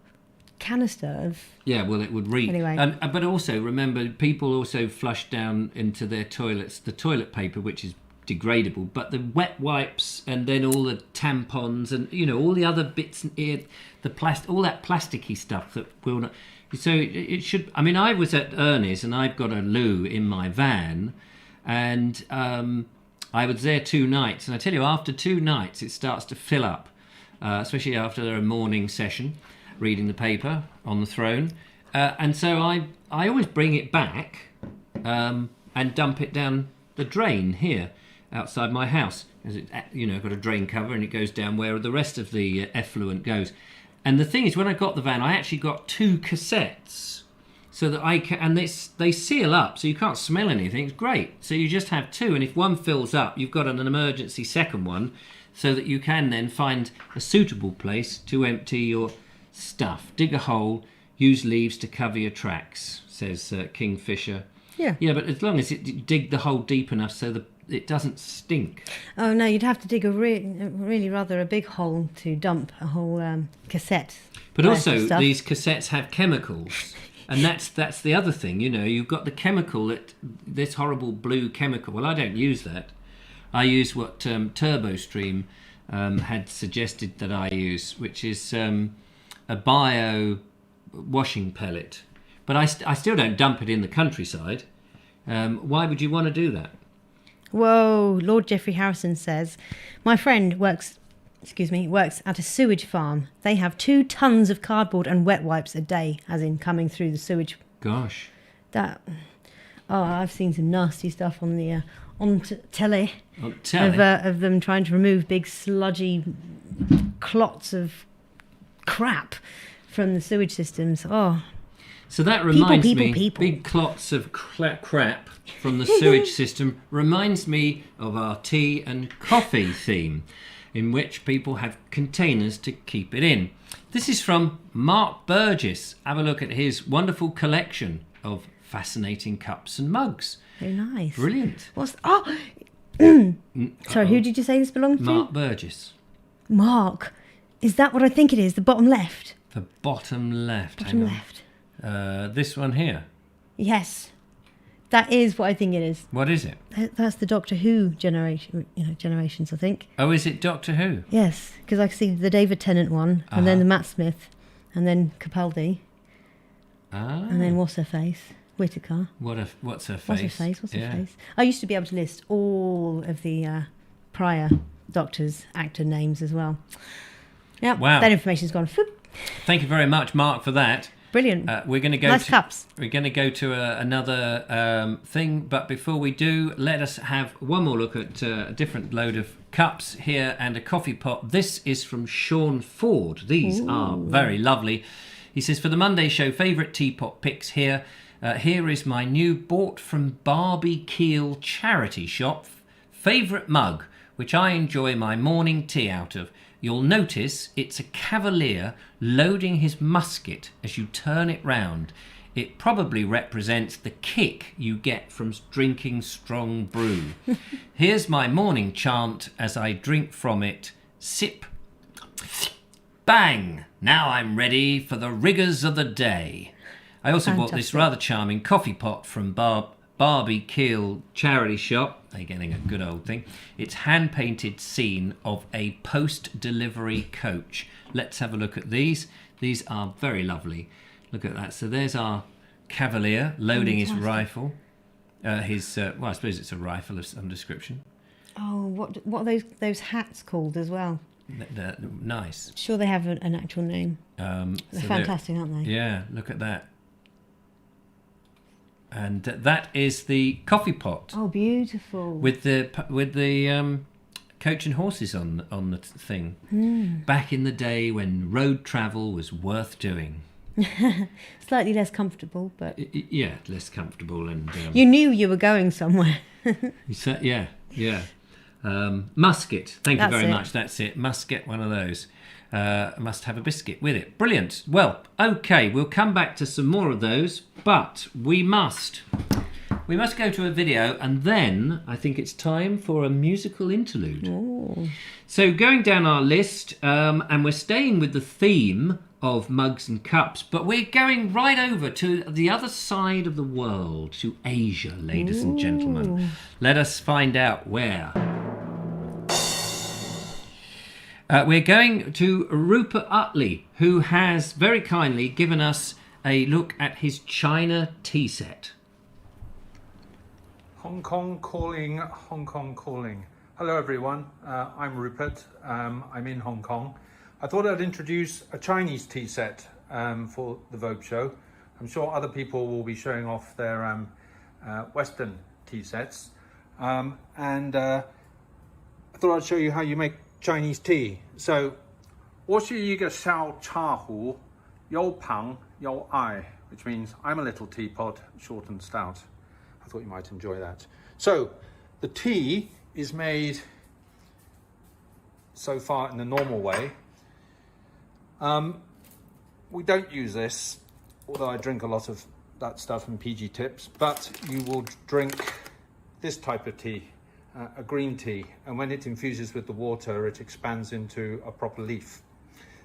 Speaker 1: canister of...
Speaker 3: Yeah, well, it would reek.
Speaker 1: Anyway.
Speaker 3: But also, remember, people also flush down into their toilets the toilet paper, which is degradable, but the wet wipes and then all the tampons and all the other bits and all that plasticky stuff that will not. So it should. I mean, I was at Ernie's and I've got a loo in my van, and I was there 2 nights, and I tell you, after 2 nights it starts to fill up, especially after a morning session reading the paper on the throne, and so I always bring it back and dump it down the drain here outside my house, as it, got a drain cover and it goes down where the rest of the effluent goes. And the thing is, when I got the van, I actually got 2 cassettes, so that I can, and they seal up, so you can't smell anything. It's great. So you just have 2, and if one fills up, you've got an emergency second one, so that you can then find a suitable place to empty your stuff. Dig a hole, use leaves to cover your tracks, says Kingfisher.
Speaker 1: Yeah.
Speaker 3: Yeah, but as long as you dig the hole deep enough so it doesn't stink.
Speaker 1: Oh, no, you'd have to dig a really rather a big hole to dump a whole cassette.
Speaker 3: But also, these cassettes have chemicals. And that's the other thing, you've got the chemical, this horrible blue chemical. Well, I don't use that. I use what TurboStream had suggested that I use, which is a bio washing pellet. But I still don't dump it in the countryside. Why would you want to do that?
Speaker 1: Whoa, Lord Geoffrey Harrison says, my friend works at a sewage farm. They have 2 tons of cardboard and wet wipes a day, as in coming through the sewage.
Speaker 3: Gosh.
Speaker 1: I've seen some nasty stuff on the telly.
Speaker 3: On telly?
Speaker 1: Of them trying to remove big sludgy clots of crap from the sewage systems. Oh.
Speaker 3: So that reminds me,
Speaker 1: people.
Speaker 3: Big clots of crap from the sewage system reminds me of our tea and coffee theme, in which people have containers to keep it in. This is from Mark Burgess. Have a look at his wonderful collection of fascinating cups and mugs.
Speaker 1: Very nice.
Speaker 3: Brilliant.
Speaker 1: Sorry, who did you say this belonged to?
Speaker 3: Mark Burgess.
Speaker 1: Mark. Is that what I think it is? The bottom left?
Speaker 3: The bottom left.
Speaker 1: Bottom left.
Speaker 3: This one here.
Speaker 1: Yes. That is what I think it is.
Speaker 3: What is it?
Speaker 1: That's the Doctor Who generations, I think.
Speaker 3: Oh, is it Doctor Who?
Speaker 1: Yes, because I can see the David Tennant one, and then the Matt Smith, and then Capaldi, and then what's her face? Whittaker.
Speaker 3: What's her face?
Speaker 1: What's her face? What's her face? I used to be able to list all of the prior Doctor's actor names as well. Yeah,
Speaker 3: wow.
Speaker 1: That information's gone.
Speaker 3: Thank you very much, Mark, for that.
Speaker 1: Brilliant.
Speaker 3: We're going to go
Speaker 1: nice cups.
Speaker 3: We're going to go to another thing, but before we do, let us have one more look at a different load of cups here and a coffee pot. This is from Sean Ford. These are very lovely. He says, for the Monday show, favourite teapot picks here. Here is my new bought from Barbie Keel charity shop favourite mug, which I enjoy my morning tea out of. You'll notice it's a cavalier loading his musket as you turn it round. It probably represents the kick you get from drinking strong brew. Here's my morning chant as I drink from it. Sip. Bang! Now I'm ready for the rigours of the day. I also bought this rather charming coffee pot from Barbie Keel charity shop. They're getting a good old thing. It's hand-painted scene of a post-delivery coach. Let's have a look at these. These are very lovely. Look at that. So there's our cavalier loading his rifle. I suppose it's a rifle of some description.
Speaker 1: Oh, what are those hats called as well?
Speaker 3: They're nice.
Speaker 1: Sure, they have an actual name. They're fantastic, aren't they?
Speaker 3: Yeah, look at that. And that is the coffee pot.
Speaker 1: Oh, beautiful!
Speaker 3: With the coach and horses on the thing. Back in the day when road travel was worth doing.
Speaker 1: Slightly less comfortable, but
Speaker 3: yeah, less comfortable, and
Speaker 1: you knew you were going somewhere.
Speaker 3: yeah. Musket. Thank you
Speaker 1: That's
Speaker 3: very
Speaker 1: it.
Speaker 3: much. That's it. Must get one of those. Must have a biscuit with it. Brilliant. Well, okay, we'll come back to some more of those, but we must go to a video, and then I think it's time for a musical interlude.
Speaker 1: Ooh.
Speaker 3: So going down our list, and we're staying with the theme of mugs and cups, but we're going right over to the other side of the world, to Asia, ladies and gentlemen. Let us find out where. We're going to Rupert Utley, who has very kindly given us a look at his China tea set.
Speaker 5: Hong Kong calling, Hong Kong calling. Hello everyone, I'm Rupert, I'm in Hong Kong. I thought I'd introduce a Chinese tea set for the Vogue show. I'm sure other people will be showing off their Western tea sets. And I thought I'd show you how you make Chinese tea. So, 我是一个小茶壶，有旁有爱, which means I'm a little teapot, short and stout. I thought you might enjoy that. So, the tea is made so far in the normal way. We don't use this, although I drink a lot of that stuff in PG Tips, but you will drink this type of tea, a green tea, and when it infuses with the water, it expands into a proper leaf.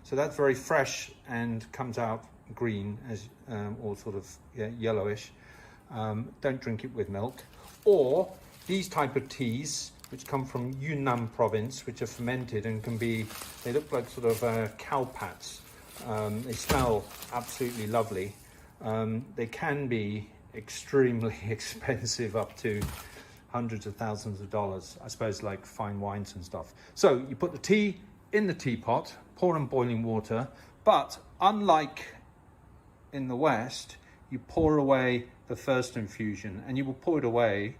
Speaker 5: So that's very fresh and comes out green, as or sort of yellowish. Don't drink it with milk. Or these type of teas, which come from Yunnan province, which are fermented and can be, they look like sort of cow pats. They smell absolutely lovely. They can be extremely expensive, up to hundreds of thousands of dollars, I suppose, like fine wines and stuff. So you put the tea in the teapot, pour in boiling water, but unlike in the West, you pour away the first infusion, and you will pour it away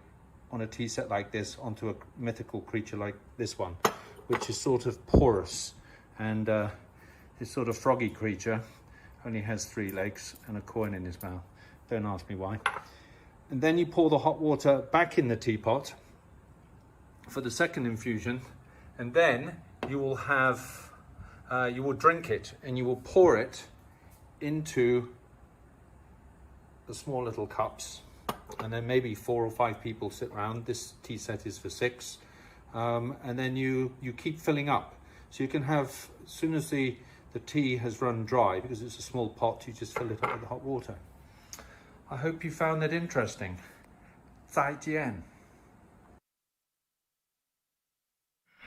Speaker 5: on a tea set like this onto a mythical creature like this one, which is sort of porous, and this sort of froggy creature only has 3 legs and a coin in his mouth. Don't ask me why. And then you pour the hot water back in the teapot for the second infusion, and then you will have, you will drink it, and you will pour it into the small little cups, and then maybe 4 or 5 people sit around. This tea set is for 6, and then you keep filling up. So you can have, as soon as the tea has run dry, because it's a small pot, you just fill it up with the hot water. I hope you found that interesting. 再见.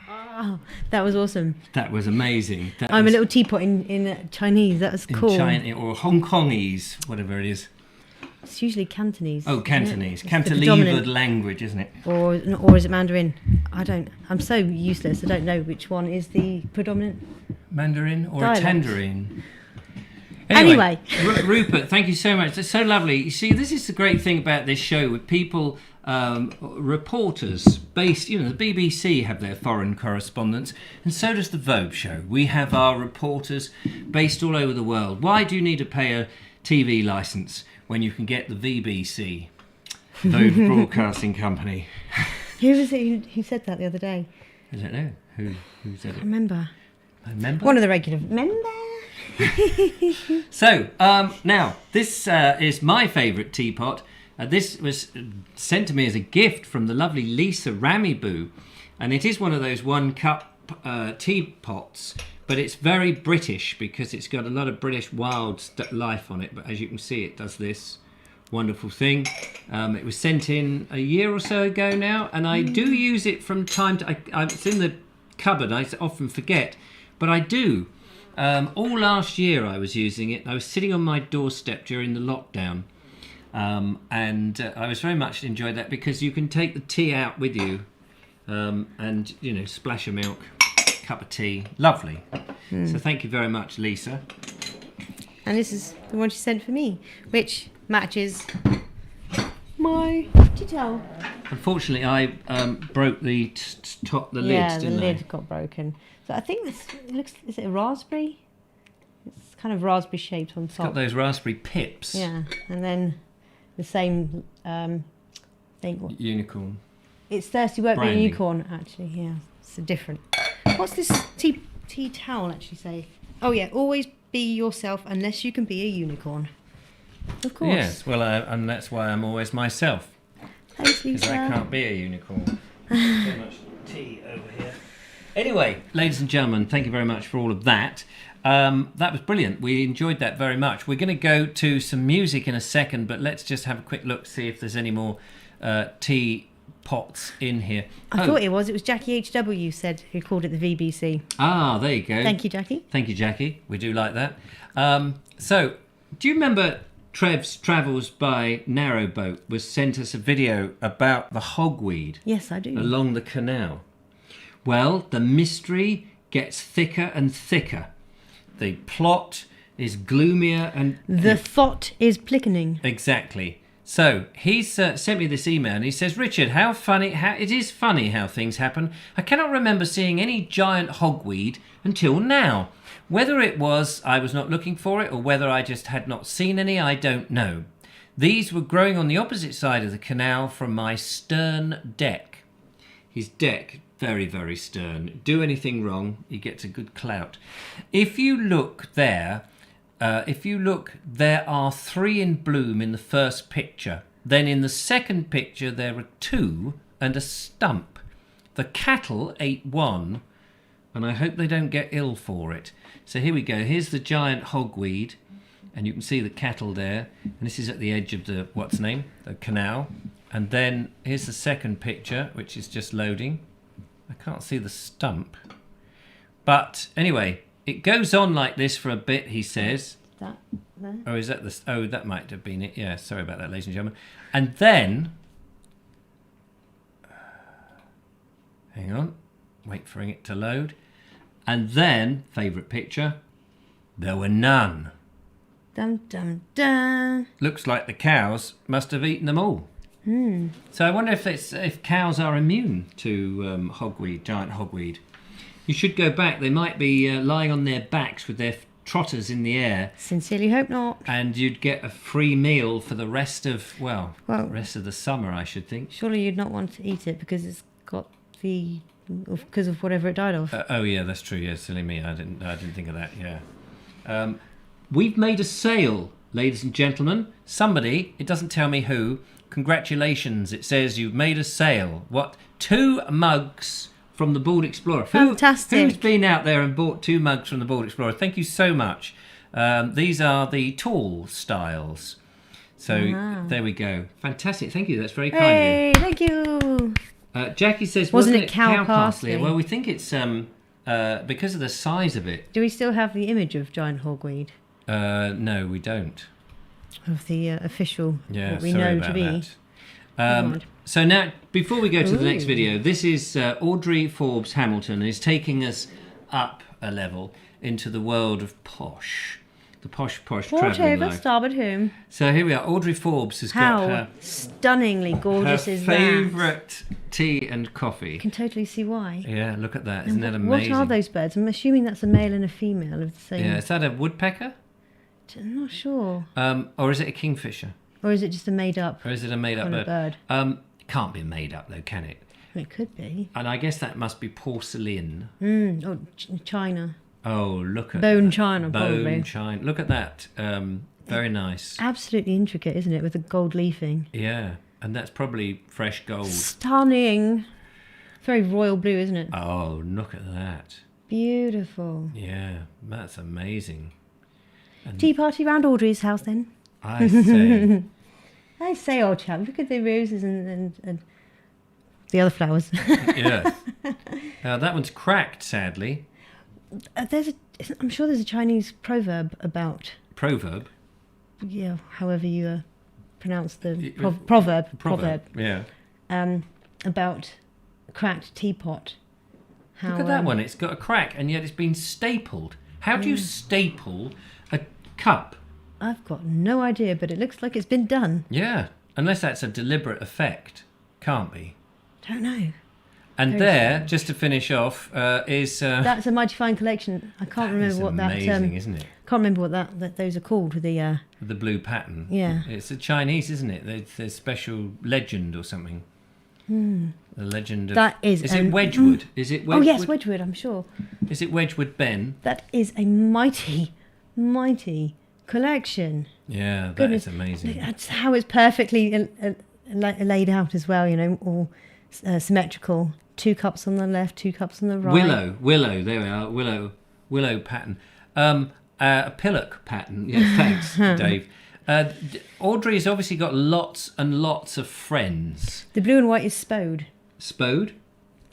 Speaker 1: Oh, that was awesome.
Speaker 3: That was amazing.
Speaker 1: I'm a little teapot in Chinese. That was cool.
Speaker 3: In China, or Hong Kongese, whatever it is.
Speaker 1: It's usually Cantonese.
Speaker 3: Oh, Cantonese.
Speaker 1: It's
Speaker 3: Cantilevered language, isn't it?
Speaker 1: Or is it Mandarin? I'm so useless. I don't know which one is the predominant.
Speaker 3: Mandarin or
Speaker 1: Dialect.
Speaker 3: a tangerine?
Speaker 1: Anyway.
Speaker 3: Rupert, thank you so much. It's so lovely. You see, this is the great thing about this show with people, reporters based, the BBC have their foreign correspondents, and so does the Vobes show. We have our reporters based all over the world. Why do you need to pay a TV licence when you can get the VBC, Vobes Broadcasting Company?
Speaker 1: Who was it who said that the other day?
Speaker 3: I don't know. Who said it?
Speaker 1: Remember?
Speaker 3: One
Speaker 1: of the regular members.
Speaker 3: So, now, this is my favourite teapot. This was sent to me as a gift from the lovely Lisa Ramiboo, and it is one of those 1-cup teapots, but it's very British because it's got a lot of British wild life on it. But as you can see, it does this wonderful thing. It was sent in a year or so ago now, and I do use it from time to time. It's in the cupboard, I often forget, but I do. All last year I was using it. I was sitting on my doorstep during the lockdown, and I was very much enjoyed that because you can take the tea out with you, and splash of milk, cup of tea, lovely. So thank you very much, Lisa.
Speaker 1: And this is the one she sent for me, which matches my towel.
Speaker 3: Unfortunately, I broke the lid.
Speaker 1: Yeah, the
Speaker 3: didn't I?
Speaker 1: lid got broken. So I think is it a raspberry? It's kind of raspberry shaped on top.
Speaker 3: It's got those raspberry pips.
Speaker 1: Yeah, and then the same thing.
Speaker 3: Unicorn.
Speaker 1: It's thirsty won't be a
Speaker 3: Brandy.
Speaker 1: unicorn, actually. Yeah, it's a different. What's this tea towel actually say? Oh yeah, always be yourself unless you can be a unicorn. Of course.
Speaker 3: Yes, well, and that's why I'm always myself.
Speaker 1: Thanks,
Speaker 3: Because
Speaker 1: Lisa.
Speaker 3: I can't be a unicorn. So much tea over here. Anyway, ladies and gentlemen, thank you very much for all of that. That was brilliant. We enjoyed that very much. We're going to go to some music in a second, but let's just have a quick look, see if there's any more tea pots in here.
Speaker 1: I thought it was Jackie H.W. said who called it the VBC.
Speaker 3: Ah, there you go.
Speaker 1: Thank you, Jackie.
Speaker 3: Thank you, Jackie. We do like that. So, do you remember Trev's Travels by Narrowboat was sent us a video about the hogweed
Speaker 1: Yes, I do.
Speaker 3: along the canal? Well, the mystery gets thicker and thicker. The plot is gloomier and...
Speaker 1: The thought is plickening.
Speaker 3: Exactly. So he's sent me this email and he says, Richard, it is funny how things happen. I cannot remember seeing any giant hogweed until now. Whether it was I was not looking for it or whether I just had not seen any, I don't know. These were growing on the opposite side of the canal from my stern deck. His deck, very, very stern. Do anything wrong, he gets a good clout. If you look there... there are 3 in bloom in the first picture. Then in the second picture, there are 2 and a stump. The cattle ate 1, and I hope they don't get ill for it. So here we go. Here's the giant hogweed, and you can see the cattle there. And this is at the edge of the, the canal. And then here's the second picture, which is just loading. I can't see the stump. But anyway... It goes on like this for a bit, he says.
Speaker 1: That there?
Speaker 3: Oh, is that the... Oh, that might have been it. Yeah, sorry about that, ladies and gentlemen. And then... Hang on. Wait for it to load. And then, favourite picture, there were none.
Speaker 1: Dun, dun, dun.
Speaker 3: Looks like the cows must have eaten them all. So I wonder if cows are immune to hogweed, giant hogweed. You should go back. They might be lying on their backs with their trotters in the air.
Speaker 1: Sincerely hope not.
Speaker 3: And you'd get a free meal for the rest of, rest of the summer, I should think.
Speaker 1: Surely you'd not want to eat it because it's got because of whatever it died of.
Speaker 3: Oh yeah, that's true. Yeah, silly me. I didn't think of that. Yeah. We've made a sale, ladies and gentlemen. Somebody, it doesn't tell me who. Congratulations! It says you've made a sale. What? 2 mugs. From the Bald Explorer.
Speaker 1: Fantastic.
Speaker 3: Who's been out there and bought 2 mugs from the Bald Explorer? Thank you so much. These are the tall styles. So there we go. Fantastic. Thank you. That's very kind
Speaker 1: Hey, thank you.
Speaker 3: of you. Jackie says,
Speaker 1: Wasn't
Speaker 3: wasn't
Speaker 1: it cow
Speaker 3: parsley?
Speaker 1: parsley?
Speaker 3: Well, we think it's because of the size of it.
Speaker 1: Do we still have the image of giant hogweed?
Speaker 3: No, we don't.
Speaker 1: Of the official,
Speaker 3: Yeah,
Speaker 1: what we
Speaker 3: sorry
Speaker 1: know
Speaker 3: about
Speaker 1: to be.
Speaker 3: that.
Speaker 1: Never mind.
Speaker 3: So now, before we go to the next
Speaker 1: Ooh.
Speaker 3: video, this is Audrey Forbes Hamilton is taking us up a level into the world of posh. The posh
Speaker 1: Port
Speaker 3: travelling
Speaker 1: over,
Speaker 3: life.
Speaker 1: starboard home.
Speaker 3: So here we are. Audrey Forbes has got
Speaker 1: How
Speaker 3: her
Speaker 1: stunningly gorgeous is that?
Speaker 3: favourite tea and coffee.
Speaker 1: I can totally see why.
Speaker 3: Yeah, look at that. Isn't that
Speaker 1: And
Speaker 3: amazing?
Speaker 1: What are those birds? I'm assuming that's a male and a female of the same.
Speaker 3: Yeah, is that a woodpecker?
Speaker 1: I'm not sure.
Speaker 3: Or is it a kingfisher?
Speaker 1: Or is it just a made up
Speaker 3: Or is it a made-up
Speaker 1: kind of
Speaker 3: bird?
Speaker 1: bird?
Speaker 3: It can't be made up though, can it?
Speaker 1: It could be.
Speaker 3: And I guess that must be porcelain.
Speaker 1: Oh, China.
Speaker 3: Oh, look at
Speaker 1: Bone
Speaker 3: that.
Speaker 1: china, probably.
Speaker 3: Bone china. Look at that. Very nice.
Speaker 1: Absolutely intricate, isn't it? With the gold leafing.
Speaker 3: Yeah, and that's probably fresh gold.
Speaker 1: Stunning. Very royal blue, isn't it?
Speaker 3: Oh, look at that.
Speaker 1: Beautiful.
Speaker 3: Yeah, that's amazing.
Speaker 1: Tea party round Audrey's house then.
Speaker 3: I say.
Speaker 1: I say, old chap, look at the roses and the other flowers.
Speaker 3: Yeah. That one's cracked, sadly.
Speaker 1: I'm sure there's a Chinese proverb about,
Speaker 3: Proverb.
Speaker 1: yeah, however you pronounce the proverb.
Speaker 3: Yeah.
Speaker 1: About a cracked teapot. How,
Speaker 3: Look at that one. It's got a crack, and yet it's been stapled. How do you staple a cup?
Speaker 1: I've got no idea, but it looks like it's been done.
Speaker 3: Yeah, unless that's a deliberate effect. Can't be.
Speaker 1: Don't know.
Speaker 3: And
Speaker 1: Very
Speaker 3: there,
Speaker 1: strange.
Speaker 3: just to finish off, is...
Speaker 1: That's a mighty fine collection. I can't remember what
Speaker 3: amazing,
Speaker 1: that.
Speaker 3: isn't it?
Speaker 1: Can't remember what that those are called. The
Speaker 3: The blue pattern.
Speaker 1: Yeah.
Speaker 3: It's a Chinese, isn't it? There's special legend or something. The legend of...
Speaker 1: That is...
Speaker 3: Is it Wedgwood? Is it Wedgwood?
Speaker 1: Oh, yes, Wedgwood, I'm sure.
Speaker 3: Is it Wedgwood Ben?
Speaker 1: That is a mighty, mighty collection.
Speaker 3: Yeah, that
Speaker 1: Goodness.
Speaker 3: is amazing.
Speaker 1: That's how it's perfectly laid out as well, you know, all symmetrical. 2 cups on the left, 2 cups on the right.
Speaker 3: Willow, there we are. Willow pattern. A pillock pattern. Yeah, thanks, Dave. Audrey's obviously got lots and lots of friends.
Speaker 1: The blue and white is Spode.
Speaker 3: Spode?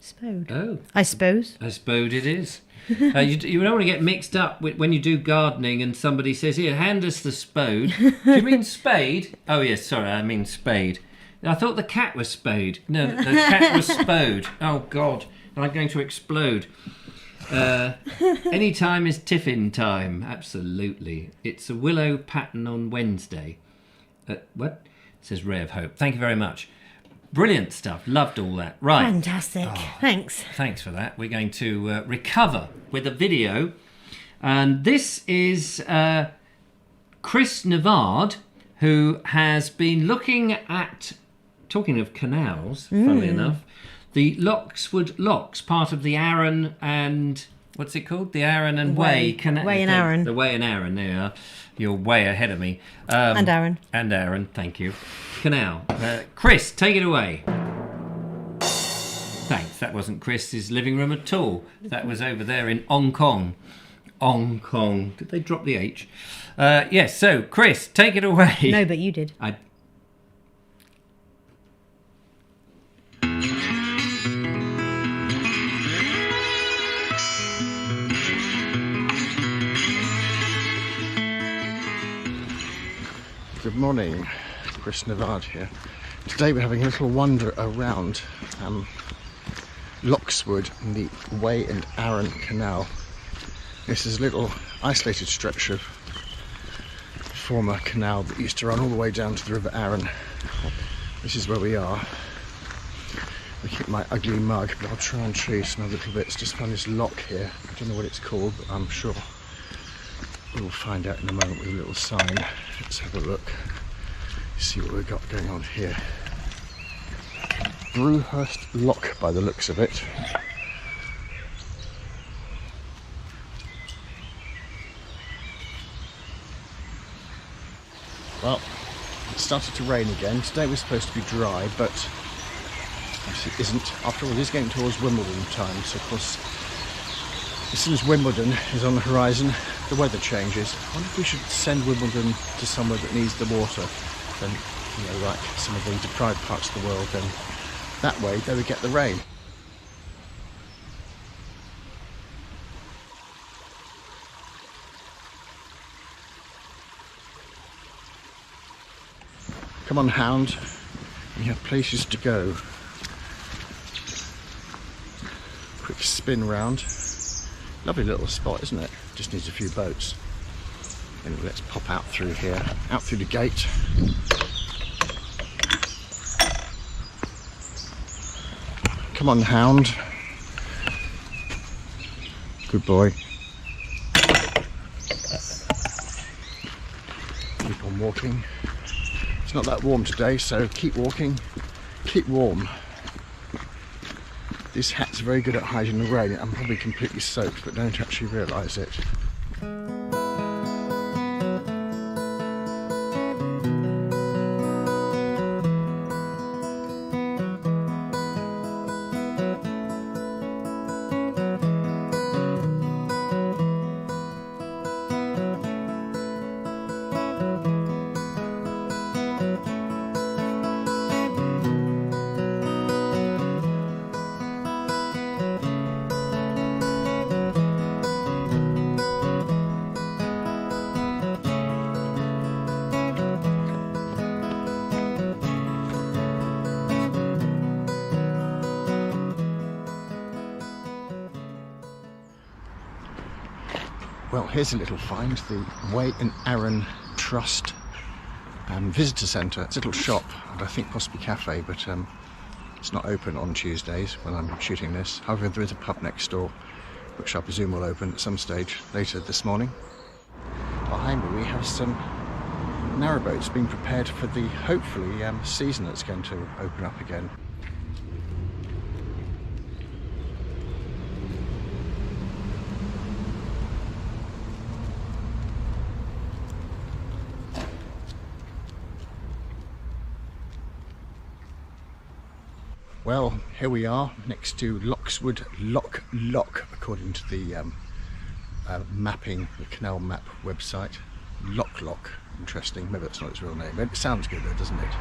Speaker 1: Spode.
Speaker 3: Oh.
Speaker 1: I suppose.
Speaker 3: I suppose it is. You don't want to get mixed up with when you do gardening and somebody says, here, hand us the spode. Do you mean spade? Oh, yes, sorry, I mean spade. I thought the cat was spade. No, the cat was spode. Oh, God, I'm going to explode. Any time is tiffin time, absolutely. It's a willow pattern on Wednesday. What? Says Ray of Hope. Thank you very much. Brilliant stuff. Loved all that. Right.
Speaker 1: Fantastic. Thanks.
Speaker 3: Thanks for that. We're going to recover with a video. And this is Chris Navard, who has been looking at, talking of canals, funnily enough, the Loxwood Locks, part of the Arun and... What's it called? The Arun and Way Canal.
Speaker 1: Way and Arun.
Speaker 3: The Way and Arun, there you are. You're way ahead of me.
Speaker 1: And Arun.
Speaker 3: And Arun, thank you. Canal. Chris, take it away. Thanks. That wasn't Chris's living room at all. That was over there in Hong Kong. Hong Kong. Did they drop the H? Yes, so, Chris, take it away.
Speaker 1: No, but you did.
Speaker 6: Good morning, Chris Navard here. Today we're having a little wander around Loxwood and the Way and Arun Canal. This is a little isolated stretch of former canal that used to run all the way down to the River Arun. This is where we are. Looking at my ugly mug, but I'll try and show you some other little bits. Just found this lock here. I don't know what it's called, but I'm sure we'll find out in a moment with a little sign. Let's have a look, see what we've got going on here. Brewhurst Lock by the looks of it. Well, it started to rain again. Today was supposed to be dry, but obviously it isn't. After all, it is getting towards Wimbledon time, so of course as soon as Wimbledon is on the horizon, the weather changes. I wonder if we should send Wimbledon to somewhere that needs the water, then, you know, like some of the deprived parts of the world, then that way they would get the rain. Come on, hound, we have places to go. Quick spin round. Lovely little spot, isn't it? Just needs a few boats. Anyway, let's pop out through here, out through the gate. Come on, hound. Good boy. Keep on walking. It's not that warm today, so keep walking, keep warm. This hat's very good at hiding the rain. I'm probably completely soaked, but don't actually realise it. Well, here's a little find, the Way and Arun Trust Visitor Centre. It's a little shop, and I think possibly cafe, but it's not open on Tuesdays when I'm shooting this. However, there is a pub next door, which I presume will open at some stage later this morning. Behind me we have some narrowboats being prepared for the, hopefully, season that's going to open up again. Well, here we are next to Lockswood Lock, according to the mapping, the Canal map website. Lock. Interesting. Maybe that's not its real name. It sounds good though, doesn't it?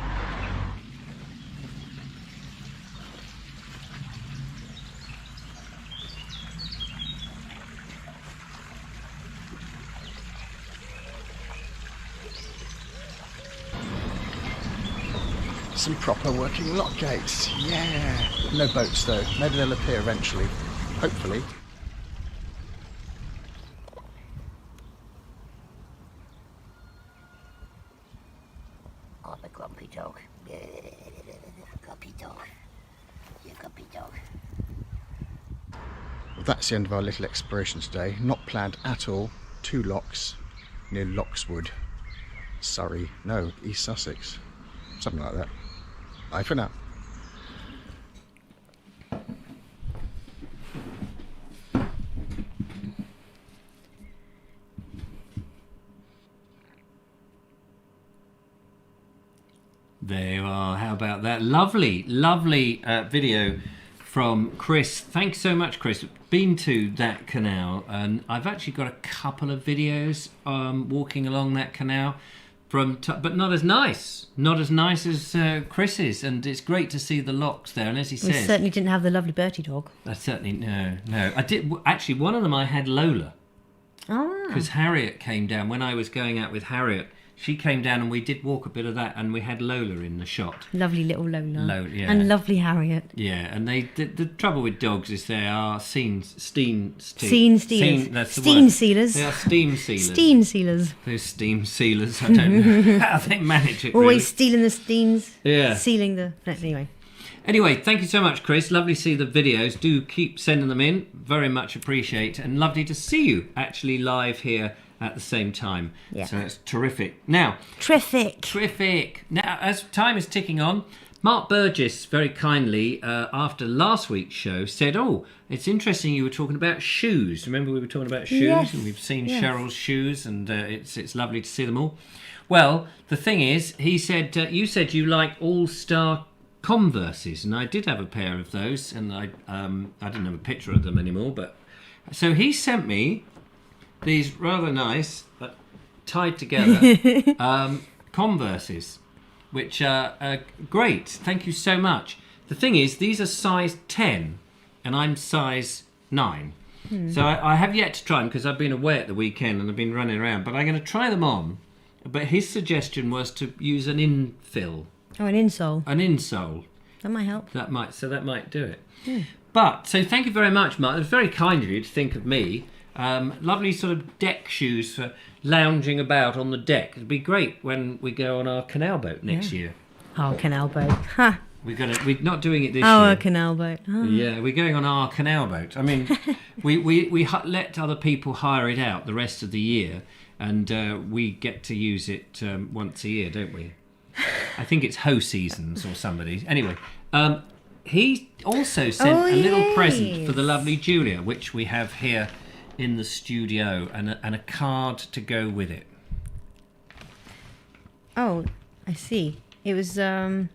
Speaker 6: Some proper working lock gates. Yeah. No boats though. Maybe they'll appear eventually. Hopefully.
Speaker 7: Oh, the grumpy dog. Grumpy dog. You grumpy dog.
Speaker 6: Well, that's the end of our little exploration today. Not planned at all. 2 locks near Lockswood, Surrey. No, East Sussex. Something like that. Bye for now.
Speaker 3: There you are. How about that? Lovely video from Chris. Thanks so much, Chris. Been to that canal, and I've actually got a couple of videos walking along that canal. But not as nice as Chris's, and it's great to see the locks there. And as he
Speaker 1: We
Speaker 3: says,
Speaker 1: certainly didn't have the lovely Bertie dog.
Speaker 3: I certainly no. I did actually. One of them I had Lola, because Harriet came down when I was going out with Harriet. She came down and we did walk a bit of that, and we had Lola in the shot.
Speaker 1: Lovely little Lola.
Speaker 3: Yeah.
Speaker 1: And lovely Harriet.
Speaker 3: Yeah, and the trouble with dogs is they are steam sealers. That's the
Speaker 1: Steam
Speaker 3: word.
Speaker 1: sealers.
Speaker 3: They are steam sealers.
Speaker 1: Steam sealers.
Speaker 3: Those steam sealers. I don't know how they manage it.
Speaker 1: Always
Speaker 3: really.
Speaker 1: stealing the steams.
Speaker 3: Yeah.
Speaker 1: Sealing the... Anyway.
Speaker 3: Anyway, thank you so much, Chris. Lovely to see the videos. Do keep sending them in. Very much appreciate. And lovely to see you actually live here at the same time.
Speaker 1: Yeah.
Speaker 3: So that's terrific. Now... Terrific. Now, as time is ticking on, Mark Burgess very kindly, after last week's show, said, oh, it's interesting you were talking about shoes. Remember we were talking about shoes?
Speaker 1: Yes.
Speaker 3: And we've seen Cheryl's shoes, and it's lovely to see them all. Well, the thing is, he said, you said you like All-Star Converses, and I did have a pair of those, and I didn't have a picture of them anymore, but... So he sent me these rather nice, but tied together, Converses, which are great. Thank you so much. The thing is, these are size 10, and I'm size 9. So I have yet to try them, because I've been away at the weekend, and I've been running around, but I'm going to try them on. But his suggestion was to use an infill.
Speaker 1: Oh, an insole.
Speaker 3: An insole.
Speaker 1: That might help.
Speaker 3: That might do it. But, so thank you very much, Mark. It was very kind of you to think of me. Lovely sort of deck shoes for lounging about on the deck. It'd be great when we go on our canal boat next year.
Speaker 1: Oh, canal boat. Ha!
Speaker 3: We're not doing it this year.
Speaker 1: Our canal boat. Oh.
Speaker 3: Yeah, we're going on our canal boat. I mean, we let other people hire it out the rest of the year, and we get to use it once a year, don't we? I think it's Ho Seasons or somebody. Anyway, he also sent a little present for the lovely Julia, which we have here in the studio, and a card to go with it.
Speaker 1: Oh, I see. It was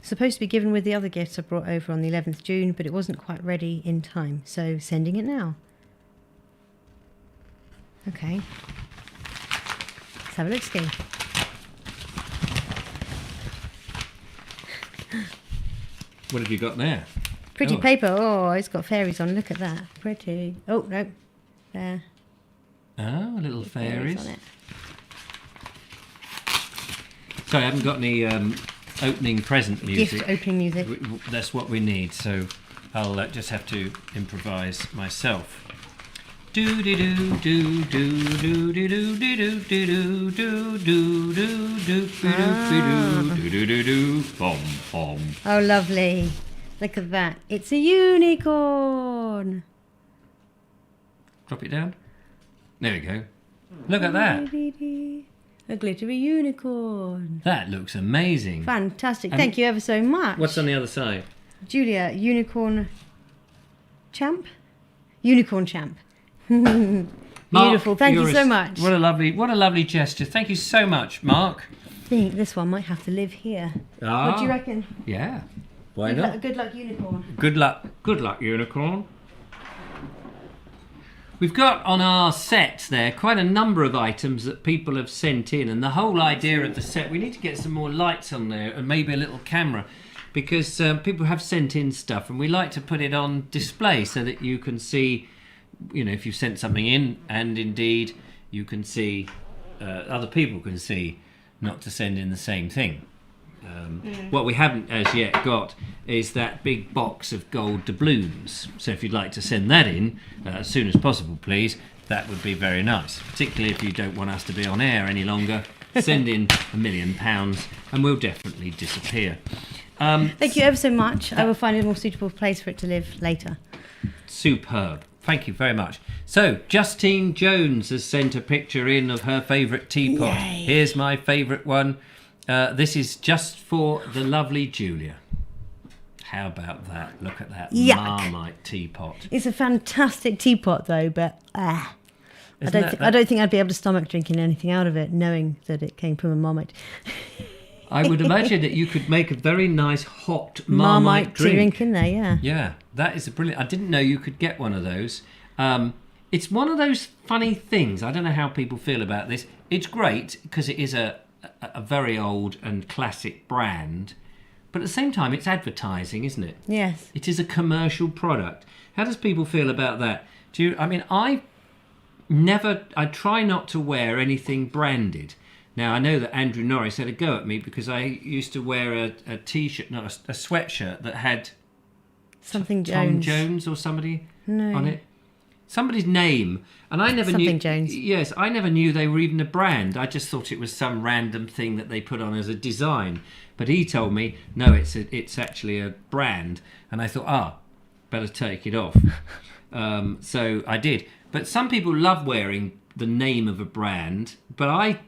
Speaker 1: supposed to be given with the other gifts I brought over on the 11th June, but it wasn't quite ready in time, so sending it now. Okay. Let's have a look-see.
Speaker 3: What have you got there?
Speaker 1: Pretty paper. Oh, it's got fairies on. Look at that. Pretty. Oh, no. There.
Speaker 3: Oh, little fairies.
Speaker 1: On it.
Speaker 3: Sorry, I haven't got any opening present music.
Speaker 1: Gift opening music.
Speaker 3: That's what we need, so I'll just have to improvise myself. Do do do do do do do do do do do do do do do do do do bom bom.
Speaker 1: Oh, lovely. Look at that. It's a unicorn.
Speaker 3: Drop it down. There we go. Look at that.
Speaker 1: A glittery unicorn.
Speaker 3: That looks amazing.
Speaker 1: Fantastic. Thank you ever so much.
Speaker 3: What's on the other side?
Speaker 1: Julia, unicorn champ? Unicorn champ. Beautiful. Thank you so much.
Speaker 3: What a lovely gesture. Thank you so much, Mark.
Speaker 1: I think this one might have to live here. What do you reckon?
Speaker 3: Yeah. Why not?
Speaker 1: Good luck, unicorn.
Speaker 3: Good luck, unicorn. We've got on our set there quite a number of items that people have sent in, and the whole idea of the set, we need to get some more lights on there and maybe a little camera, because people have sent in stuff and we like to put it on display so that you can see, you know, if you've sent something in, and indeed you can see, other people can see, not to send in the same thing. What we haven't as yet got is that big box of gold doubloons. So if you'd like to send that in as soon as possible, please, that would be very nice. Particularly if you don't want us to be on air any longer. Send in £1 million and we'll definitely disappear.
Speaker 1: Thank you ever so much. I will find a more suitable place for it to live later.
Speaker 3: Superb. Thank you very much. So, Justine Jones has sent a picture in of her favourite teapot.
Speaker 1: Yay.
Speaker 3: Here's my favourite one. This is just for the lovely Julia. How about that? Look at that Marmite teapot.
Speaker 1: It's a fantastic teapot, though, but I don't think I'd be able to stomach drinking anything out of it, knowing that it came from a Marmite.
Speaker 3: I would imagine that you could make a very nice hot Marmite
Speaker 1: drink in there, yeah.
Speaker 3: Yeah, that is a brilliant. I didn't know you could get one of those. It's one of those funny things. I don't know how people feel about this. It's great because it is a very old and classic brand, but at the same time it's advertising, isn't it?
Speaker 1: Yes.
Speaker 3: It is a commercial product. How does people feel about that? I try not to wear anything branded. Now I know that Andrew Norris had a go at me because I used to wear a t-shirt, not a sweatshirt that had
Speaker 1: something
Speaker 3: Tom
Speaker 1: Jones.
Speaker 3: Jones or somebody
Speaker 1: No.
Speaker 3: on it. Somebody's name, and I never knew.
Speaker 1: Something Jones.
Speaker 3: Yes, I never knew they were even a brand. I just thought it was some random thing that they put on as a design. But he told me, no, it's actually a brand, and I thought, better take it off. So I did. But some people love wearing the name of a brand. But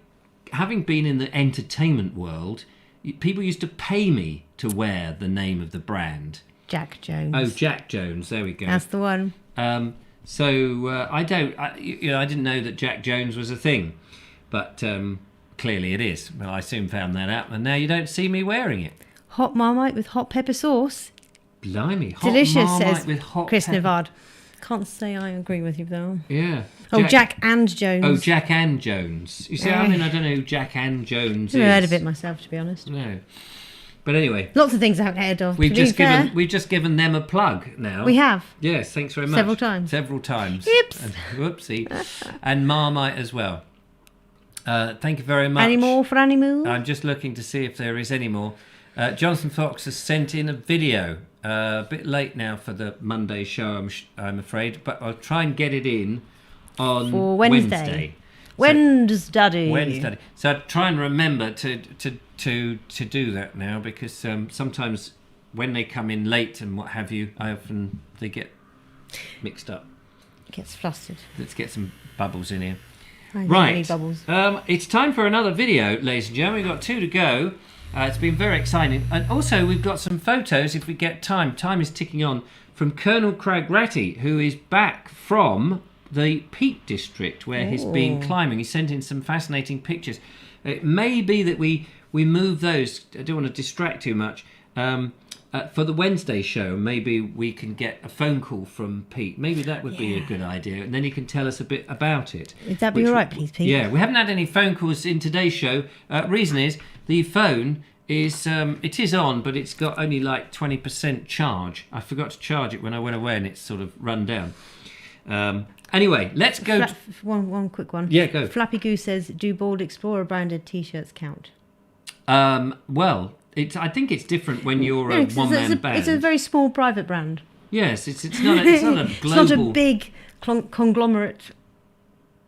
Speaker 3: having been in the entertainment world, people used to pay me to wear the name of the brand.
Speaker 1: Jack Jones.
Speaker 3: Oh, Jack Jones. There we go.
Speaker 1: That's the one.
Speaker 3: So I didn't know that Jack Jones was a thing, but clearly it is. Well, I soon found that out, and now you don't see me wearing it.
Speaker 1: Hot Marmite with hot pepper sauce.
Speaker 3: Blimey, hot
Speaker 1: Delicious,
Speaker 3: Marmite
Speaker 1: says
Speaker 3: with hot
Speaker 1: Chris
Speaker 3: pepper.
Speaker 1: Navard. Can't say I agree with you though.
Speaker 3: Yeah.
Speaker 1: Jack and Jones.
Speaker 3: Oh, Jack and Jones. You see, I don't know who Jack and Jones is.
Speaker 1: I've never heard of it myself, to be honest.
Speaker 3: No. But anyway,
Speaker 1: Lots of things I haven't heard of.
Speaker 3: we've just given them a plug now.
Speaker 1: We have.
Speaker 3: Yes, thanks very much.
Speaker 1: Several times.
Speaker 3: Several times.
Speaker 1: Oops.
Speaker 3: And, whoopsie. And Marmite as well. Thank you very much.
Speaker 1: Any more for animals?
Speaker 3: I'm just looking to see if there is any more. Jonathan Fox has sent in a video. A bit late now for the Monday show, I'm afraid, but I'll try and get it in on
Speaker 1: For Wednesday. Wednesday.
Speaker 3: So I try and remember to do that now, because sometimes when they come in late and what have you, they get mixed up.
Speaker 1: Gets flustered.
Speaker 3: Let's get some bubbles in here.
Speaker 1: I don't
Speaker 3: Right.
Speaker 1: need bubbles.
Speaker 3: It's time for another video, ladies and gentlemen. We've got 2 to go. It's been very exciting. And also we've got some photos if we get time. Time is ticking on, from Colonel Cragratty, who is back from the Peak District where he's been climbing. He sent in some fascinating pictures. It may be that we move those. I don't want to distract too much. For the Wednesday show, maybe we can get a phone call from Pete. Maybe that would be a good idea, and then he can tell us a bit about it.
Speaker 1: Would that be all right, please, Pete?
Speaker 3: Yeah, we haven't had any phone calls in today's show. Reason is the phone is it is on, but it's got only like 20% charge. I forgot to charge it when I went away, and it's sort of run down. Anyway, let's go.
Speaker 1: One quick one.
Speaker 3: Yeah, go.
Speaker 1: Flappy Goose says, "Do Bald Explorer branded T-shirts count?"
Speaker 3: Well, I think it's different when you're a one-man band.
Speaker 1: It's a very small private brand.
Speaker 3: Yes, it's not a global.
Speaker 1: It's not a big conglomerate.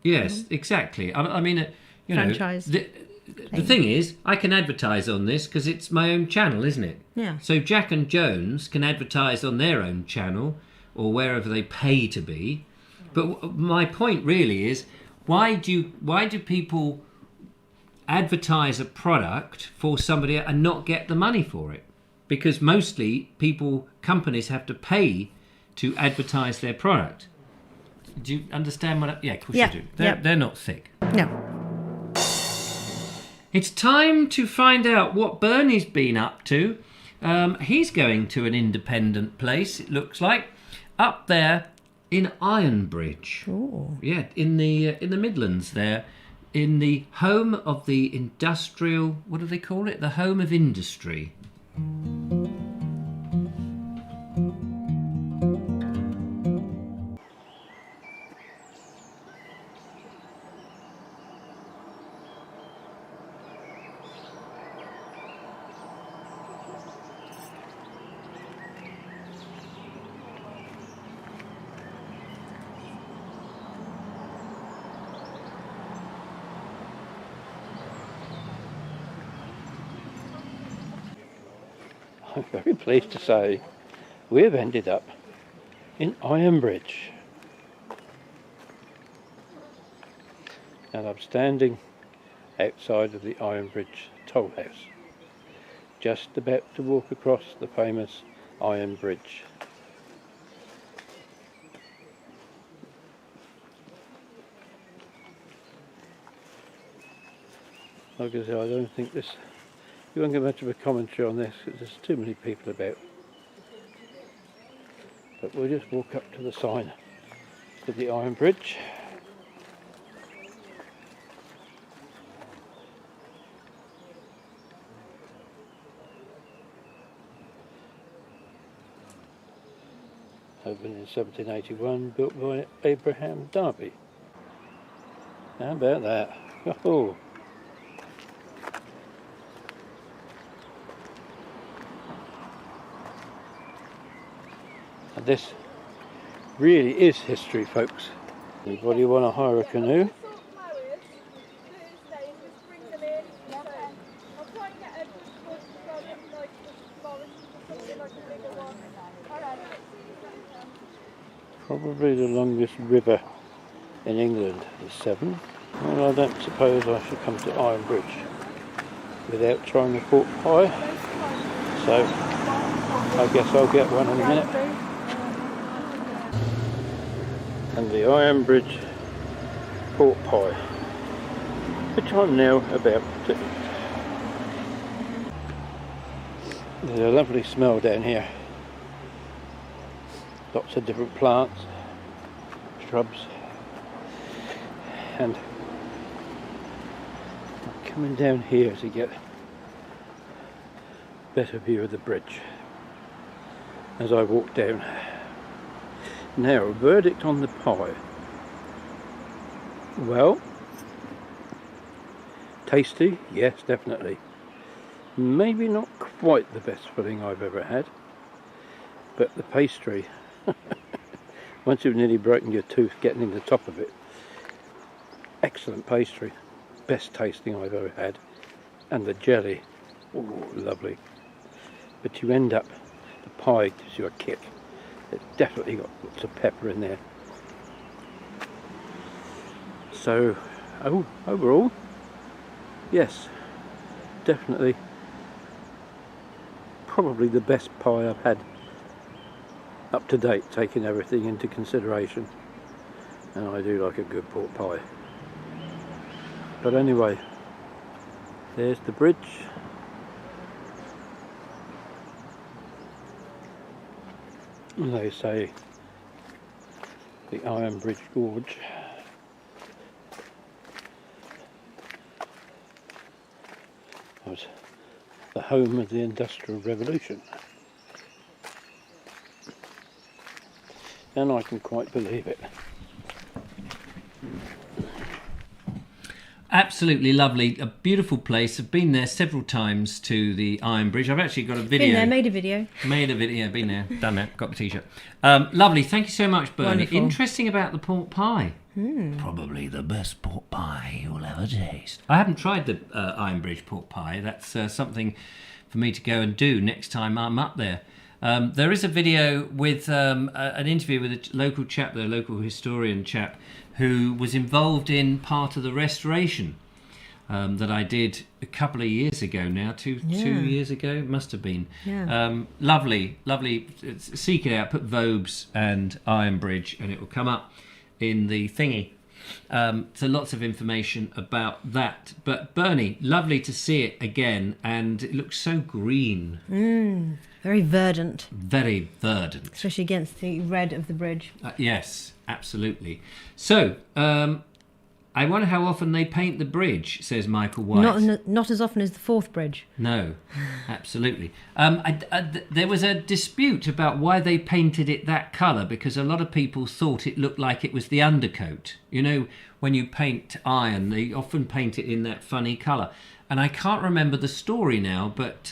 Speaker 3: Yes, exactly. I mean,
Speaker 1: Franchise.
Speaker 3: The thing is, I can advertise on this because it's my own channel, isn't it?
Speaker 1: Yeah.
Speaker 3: So Jack and Jones can advertise on their own channel or wherever they pay to be. But my point really is, why do people advertise a product for somebody and not get the money for it? Because mostly companies have to pay to advertise their product. Do you understand what? Yeah, of course you do. They're not thick.
Speaker 1: No.
Speaker 3: It's time to find out what Bernie's been up to. He's going to an independent place, it looks like, up there in Ironbridge.
Speaker 1: Ooh.
Speaker 3: Yeah, in the Midlands there, in the home of the industrial, what do they call it? The home of industry.
Speaker 8: I'm very pleased to say we've ended up in Ironbridge. And I'm standing outside of the Ironbridge toll house, just about to walk across the famous Ironbridge. Like I say, I don't think you won't get much of a commentary on this because there's too many people about. But we'll just walk up to the sign of the Ironbridge. Opened in 1781, built by Abraham Darby. How about that? Oh. And this really is history, folks. Anybody want to hire a canoe? Probably the longest river in England is Severn. Well, I don't suppose I should come to Ironbridge without trying a pork pie. So I guess I'll get one in a minute. And the Ironbridge pork pie, which I'm now about to eat. There's a lovely smell down here. Lots of different plants, shrubs, and I'm coming down here to get a better view of the bridge as I walk down. Now, a verdict on the pie. Well, tasty, yes, definitely. Maybe not quite the best filling I've ever had, but the pastry, once you've nearly broken your tooth getting in the top of it, excellent pastry, best tasting I've ever had. And the jelly, ooh, lovely. But you end up, the pie gives you a kick. It's definitely got lots of pepper in there. So, overall, yes, definitely, probably the best pie I've had up to date, taking everything into consideration. And I do like a good pork pie. But anyway, there's the bridge. And they say the Ironbridge Gorge was the home of the Industrial Revolution. And I can quite believe it.
Speaker 3: Absolutely lovely, a beautiful place. I've been there several times to the Ironbridge. I've actually got a video.
Speaker 1: Been there, made a video.
Speaker 3: Made a video, been there, done that, got the t-shirt. Lovely, thank you so much, Bernie.
Speaker 1: Wonderful.
Speaker 3: Interesting about the pork pie. Probably the best pork pie you'll ever taste. I haven't tried the Ironbridge pork pie. That's something for me to go and do next time I'm up there. There is a video with an interview with a local chap, the local historian chap, who was involved in part of the restoration that I did a couple of years ago now, two years ago, it must have been.
Speaker 1: Yeah.
Speaker 3: Lovely. Seek it out, put Vobes and Ironbridge, and it will come up in the thingy. So lots of information about that. But Bernie, lovely to see it again, and it looks so green.
Speaker 1: Very verdant.
Speaker 3: Very verdant.
Speaker 1: Especially against the red of the bridge.
Speaker 3: Yes, absolutely. So, I wonder how often they paint the bridge, says Michael White.
Speaker 1: Not as often as the Forth Bridge.
Speaker 3: No, absolutely. There was a dispute about why they painted it that colour, because a lot of people thought it looked like it was the undercoat. You know, when you paint iron, they often paint it in that funny colour. And I can't remember the story now, but...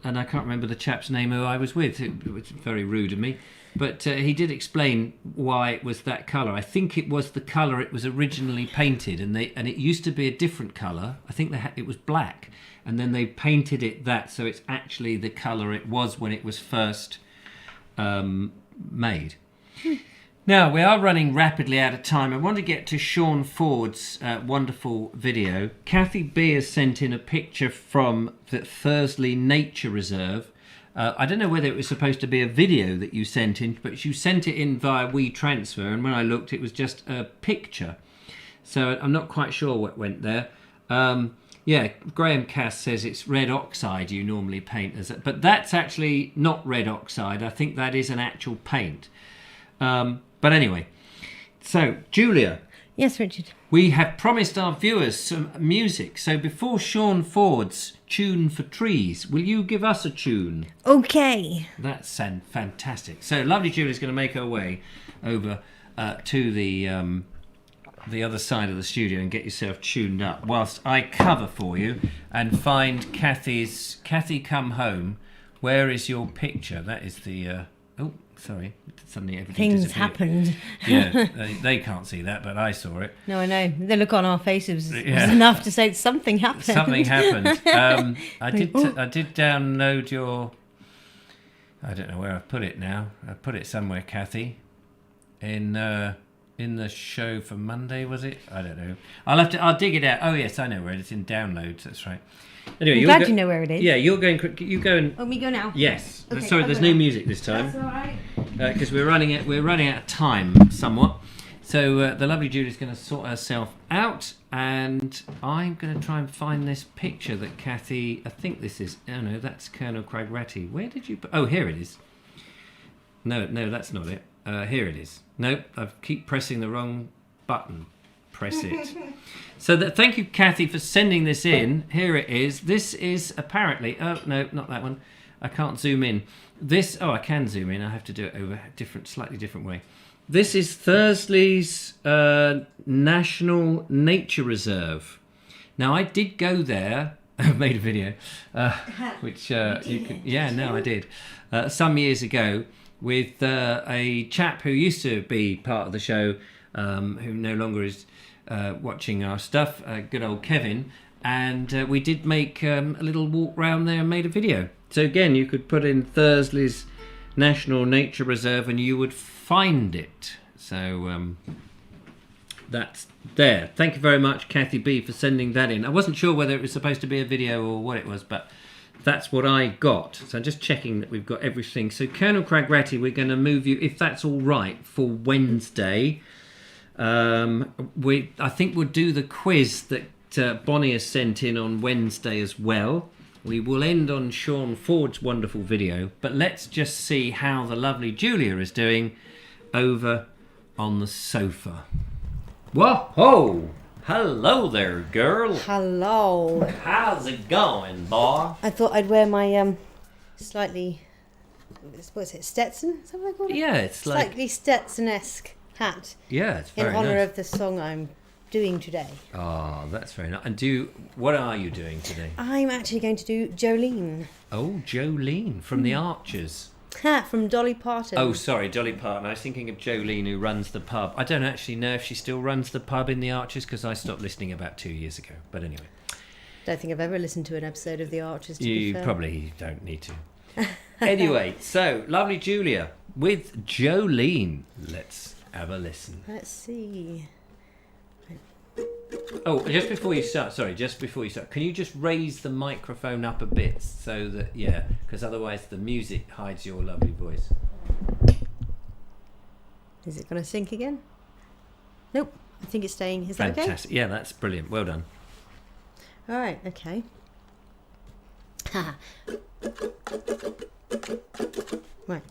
Speaker 3: and I can't remember the chap's name who I was with. It was very rude of me. But he did explain why it was that colour. I think it was the colour it was originally painted, and it used to be a different colour. I think it was black, and then they painted it that, so it's actually the colour it was when it was first made. Now, we are running rapidly out of time. I want to get to Sean Ford's wonderful video. Kathy B has sent in a picture from the Thursley Nature Reserve. I don't know whether it was supposed to be a video that you sent in, but you sent it in via WeTransfer, and when I looked, it was just a picture. So I'm not quite sure what went there. Yeah, Graham Cass says it's red oxide you normally paint as it, but that's actually not red oxide. I think that is an actual paint. But anyway, so Julia.
Speaker 1: Yes, Richard.
Speaker 3: We have promised our viewers some music. So before Sean Ford's Tune for Trees, will you give us a tune?
Speaker 1: Okay.
Speaker 3: That's fantastic. So lovely Julia's going to make her way over to the other side of the studio and get yourself tuned up whilst I cover for you and find Kathy Come Home. Where is your picture? That is the... oh, sorry. Suddenly everything
Speaker 1: Things
Speaker 3: disappeared.
Speaker 1: happened.
Speaker 3: Yeah, they can't see that, but I saw it.
Speaker 1: No, I know. The look on our faces was enough to say something happened.
Speaker 3: Something happened. I did download your... I don't know where I've put it now. I put it somewhere, Kathy. In the show for Monday, was it? I don't know. I'll dig it out. Oh yes, I know where it is. In downloads. That's right. Anyway,
Speaker 1: I'm glad you know where it is.
Speaker 3: Yeah, you're going. You go and.
Speaker 1: Oh, we go now.
Speaker 3: Yes.
Speaker 1: Okay,
Speaker 3: Sorry, there's no music this time.
Speaker 1: That's all right.
Speaker 3: Because we're running out of time somewhat. So the lovely Judy's going to sort herself out, and I'm going to try and find this picture that Kathy. I think this is. Oh no, that's Colonel Cragratty. Where did you? Oh, here it is. No, that's not it. Here it is. Nope, I keep pressing the wrong button. Press it. So thank you, Kathy, for sending this in. Here it is. This is apparently... Oh, no, not that one. I can't zoom in. I can zoom in. I have to do it over a slightly different way. This is Thursley's National Nature Reserve. Now, I did go there. I've made a video, which you can... Yeah, no, I did. Some years ago with a chap who used to be part of the show, who no longer is... watching our stuff, good old Kevin, and we did make a little walk round there and made a video. So again, you could put in Thursley's National Nature Reserve and you would find it. So that's there. Thank you very much, Kathy B, for sending that in. I wasn't sure whether it was supposed to be a video or what it was, but that's what I got. So I'm just checking that we've got everything. So Colonel Cragratty, we're going to move you, if that's all right, for Wednesday. I think we'll do the quiz that Bonnie has sent in on Wednesday as well. We will end on Sean Ford's wonderful video, but let's just see how the lovely Julia is doing over on the sofa. Whoa! Hello there, girl.
Speaker 1: Hello.
Speaker 3: How's it going, boy?
Speaker 1: I thought I'd wear my slightly... What's it? Stetson? Is that what I call it?
Speaker 3: Yeah, it's like...
Speaker 1: Slightly Stetson-esque hat.
Speaker 3: Yeah, it's very
Speaker 1: in honour
Speaker 3: nice.
Speaker 1: of the song I'm doing today.
Speaker 3: Oh, that's very nice. And what are you doing today?
Speaker 1: I'm actually going to do Jolene.
Speaker 3: Oh, Jolene from the Archers.
Speaker 1: From Dolly Parton.
Speaker 3: Oh, sorry, Dolly Parton. I was thinking of Jolene, who runs the pub. I don't actually know if she still runs the pub in the Archers, because I stopped listening about 2 years ago. But anyway.
Speaker 1: Don't think I've ever listened to an episode of The Archers, to be fair.
Speaker 3: You probably don't need to. Anyway, so, lovely Julia with Jolene. Let's have a listen.
Speaker 1: Let's see.
Speaker 3: Oh, just before you start, can you just raise the microphone up a bit so that, because otherwise the music hides your lovely voice.
Speaker 1: Is it going to sync again? Nope. I think it's staying. Is that okay?
Speaker 3: Fantastic. Yeah, that's brilliant. Well done.
Speaker 1: All right. Okay. Right.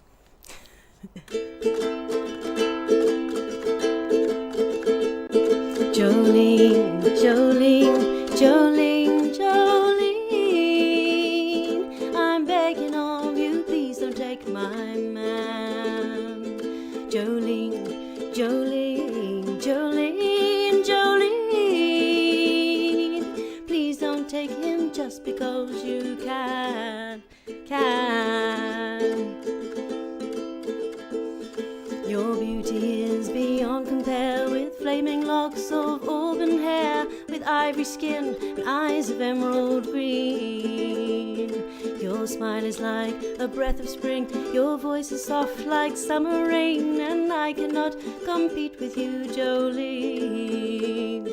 Speaker 1: Jolene, Jolene, Jolene, Jolene, I'm begging of you, please don't take my man. Jolene, Jolene, Jolene, Jolene, please don't take him just because you can. Your beauty is beyond compare, with flaming locks of auburn hair, with ivory skin and eyes of emerald green. Your smile is like a breath of spring, your voice is soft like summer rain, and I cannot compete with you, Jolene.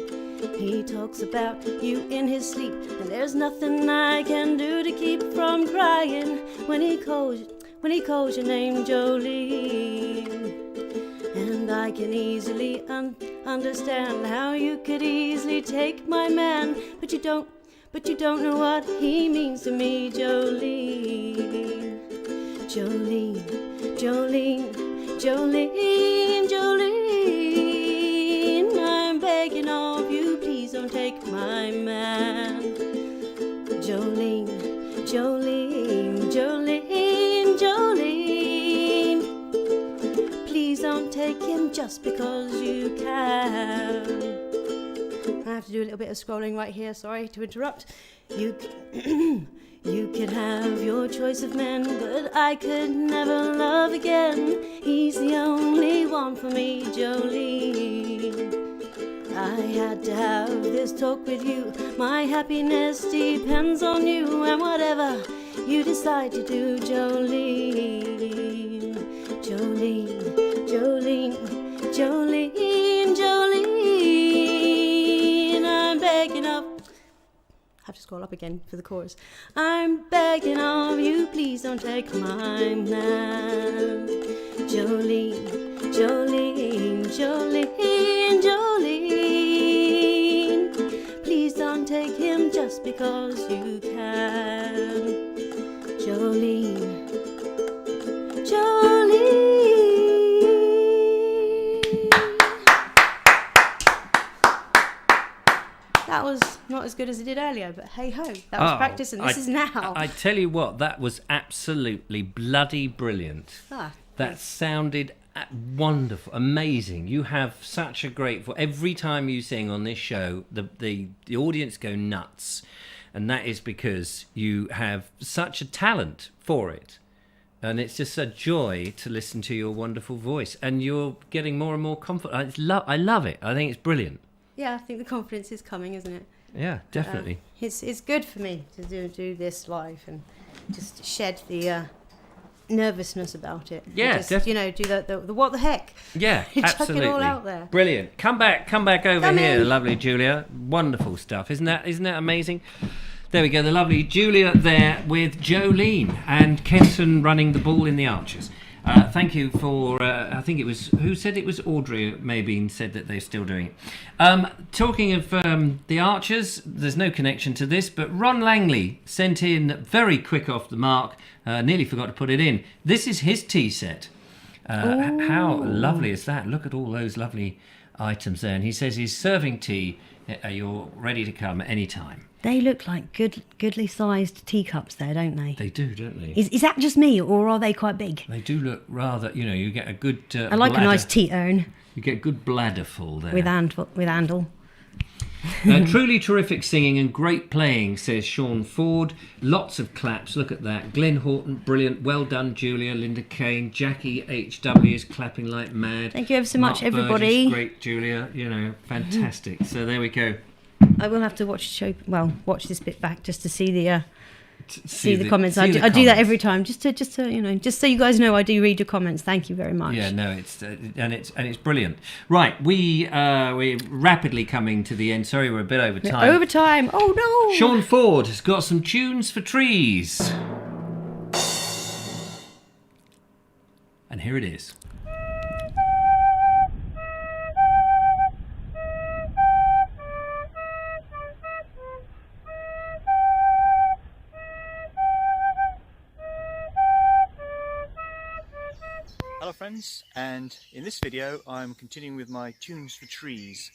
Speaker 1: He talks about you in his sleep, and there's nothing I can do to keep from crying when he calls your name, Jolene. And I can easily understand how you could easily take my man, but you don't know what he means to me, Jolene. Jolene, Jolene, Jolene, Jolene, I'm begging of you, please don't take my man. Jolene, Jolene, Jolene, Jolene, please don't take him just because you can. I have to do a little bit of scrolling right here, sorry to interrupt. You could have your choice of men, but I could never love again. He's the only one for me, Jolene. I had to have this talk with you. My happiness depends on you, and whatever you decide to do, Jolene. Jolene, Jolene, Jolene, Jolene, I'm begging of... I have to scroll up again for the chorus. I'm begging of you, please don't take my man. Jolene, Jolene, Jolene, Jolene, please don't take him just because you can. Jolene, Jolene. That was not as good as it did earlier, but hey ho, that was practice, and this is now.
Speaker 3: I tell you what, that was absolutely bloody brilliant. That sounded wonderful, amazing. You have such a great voice. Every time you sing on this show, the audience go nuts, and that is because you have such a talent for it. And it's just a joy to listen to your wonderful voice, and you're getting more and more confident. I love it. I think it's brilliant.
Speaker 1: Yeah, I think the confidence is coming, isn't it?
Speaker 3: Yeah, definitely.
Speaker 1: It's good for me to do this live and just shed the nervousness about it.
Speaker 3: Yeah,
Speaker 1: just, do the what the heck.
Speaker 3: Yeah, absolutely.
Speaker 1: Chuck it all out there.
Speaker 3: Brilliant. Come back over here, lovely Julia. Wonderful stuff. Isn't that amazing? There we go, the lovely Julia there with Jolene, and Kenton running the ball in the Archers. Thank you for, I think it was, who said it was Audrey, maybe said that they're still doing it. Talking of the Archers, there's no connection to this, but Ron Langley sent in very quick off the mark, nearly forgot to put it in. This is his tea set. How lovely is that? Look at all those lovely items there. And he says he's serving tea. You're ready to come any time.
Speaker 1: They look like goodly sized teacups there, don't they?
Speaker 3: They do, don't they?
Speaker 1: Is that just me, or are they quite big?
Speaker 3: They do look rather, you get a good
Speaker 1: I like
Speaker 3: bladder.
Speaker 1: a nice tea urn.
Speaker 3: You get good bladder full there.
Speaker 1: With handle.
Speaker 3: Truly terrific singing and great playing, says Sean Ford. Lots of claps, look at that. Glenn Horton, brilliant. Well done, Julia. Linda Kane. Jackie H.W. is clapping like mad.
Speaker 1: Thank you ever so
Speaker 3: Mark
Speaker 1: much, everybody.
Speaker 3: Burgess, great, Julia. Fantastic. So there we go.
Speaker 1: I will have to watch this bit back just to see the comments.
Speaker 3: I
Speaker 1: do that every time, just so you guys know I do read your comments. Thank you very much.
Speaker 3: Yeah, no, it's brilliant. Right, we're rapidly coming to the end. Sorry, we're a bit over time.
Speaker 1: Over time. Oh no.
Speaker 3: Sean Ford has got some tunes for trees, and here it is.
Speaker 6: friends, and in this video I'm continuing with my tunes for trees,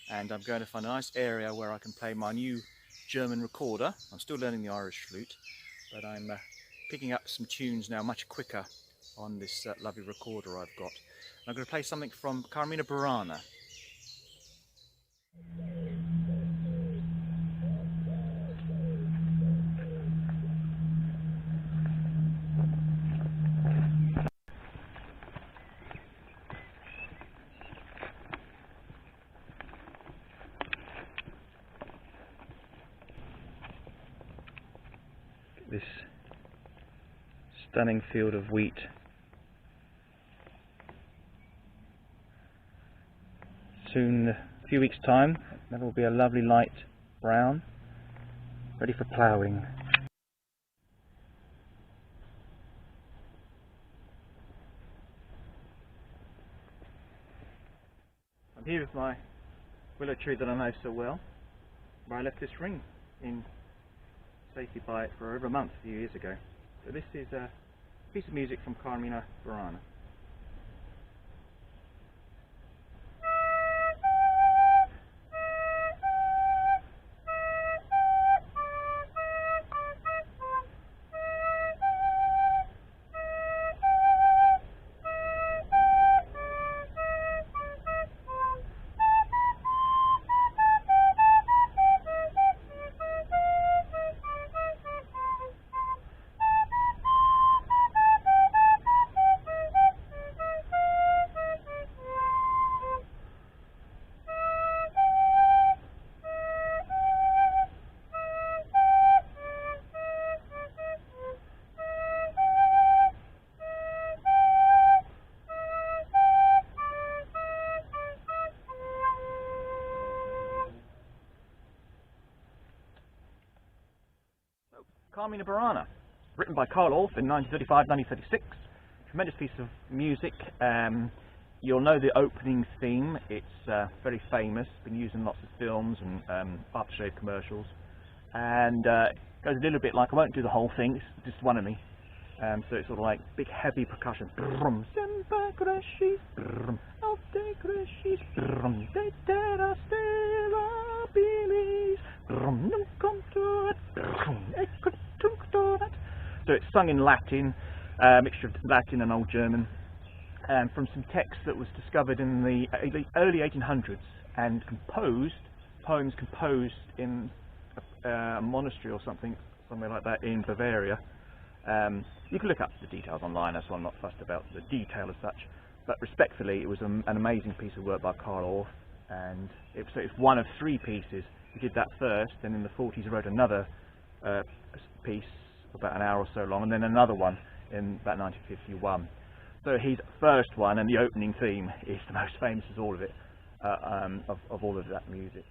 Speaker 6: and I'm going to find a nice area where I can play my new German recorder. I'm still learning the Irish flute, but I'm picking up some tunes now much quicker on this lovely recorder I've got. And I'm going to play something from Carmina Burana. This stunning field of wheat. Soon, a few weeks' time, that will be a lovely light brown, ready for ploughing. I'm here with my willow tree that I know so well, where I left this ring in safety by it for over a month a few years ago. So this is a piece of music from Carmina Burana. Carmina Burana, written by Carl Orff in 1935-1936. Tremendous piece of music. You'll know the opening theme. It's very famous, been used in lots of films and aftershave commercials. And it goes a little bit like, I won't do the whole thing, it's just one of me. So it's sort of like big heavy percussion. So it's sung in Latin, mixture of Latin and Old German, from some text that was discovered in the early 1800s and poems composed in a monastery or somewhere like that in Bavaria. You can look up the details online, so I'm not fussed about the detail as such, but respectfully it was an amazing piece of work by Carl Orff, and it's one of three pieces. He did that first, then in the 40s he wrote another piece about an hour or so long, and then another one in about 1951. So his first one and the opening theme is the most famous of all of it, of all of that music.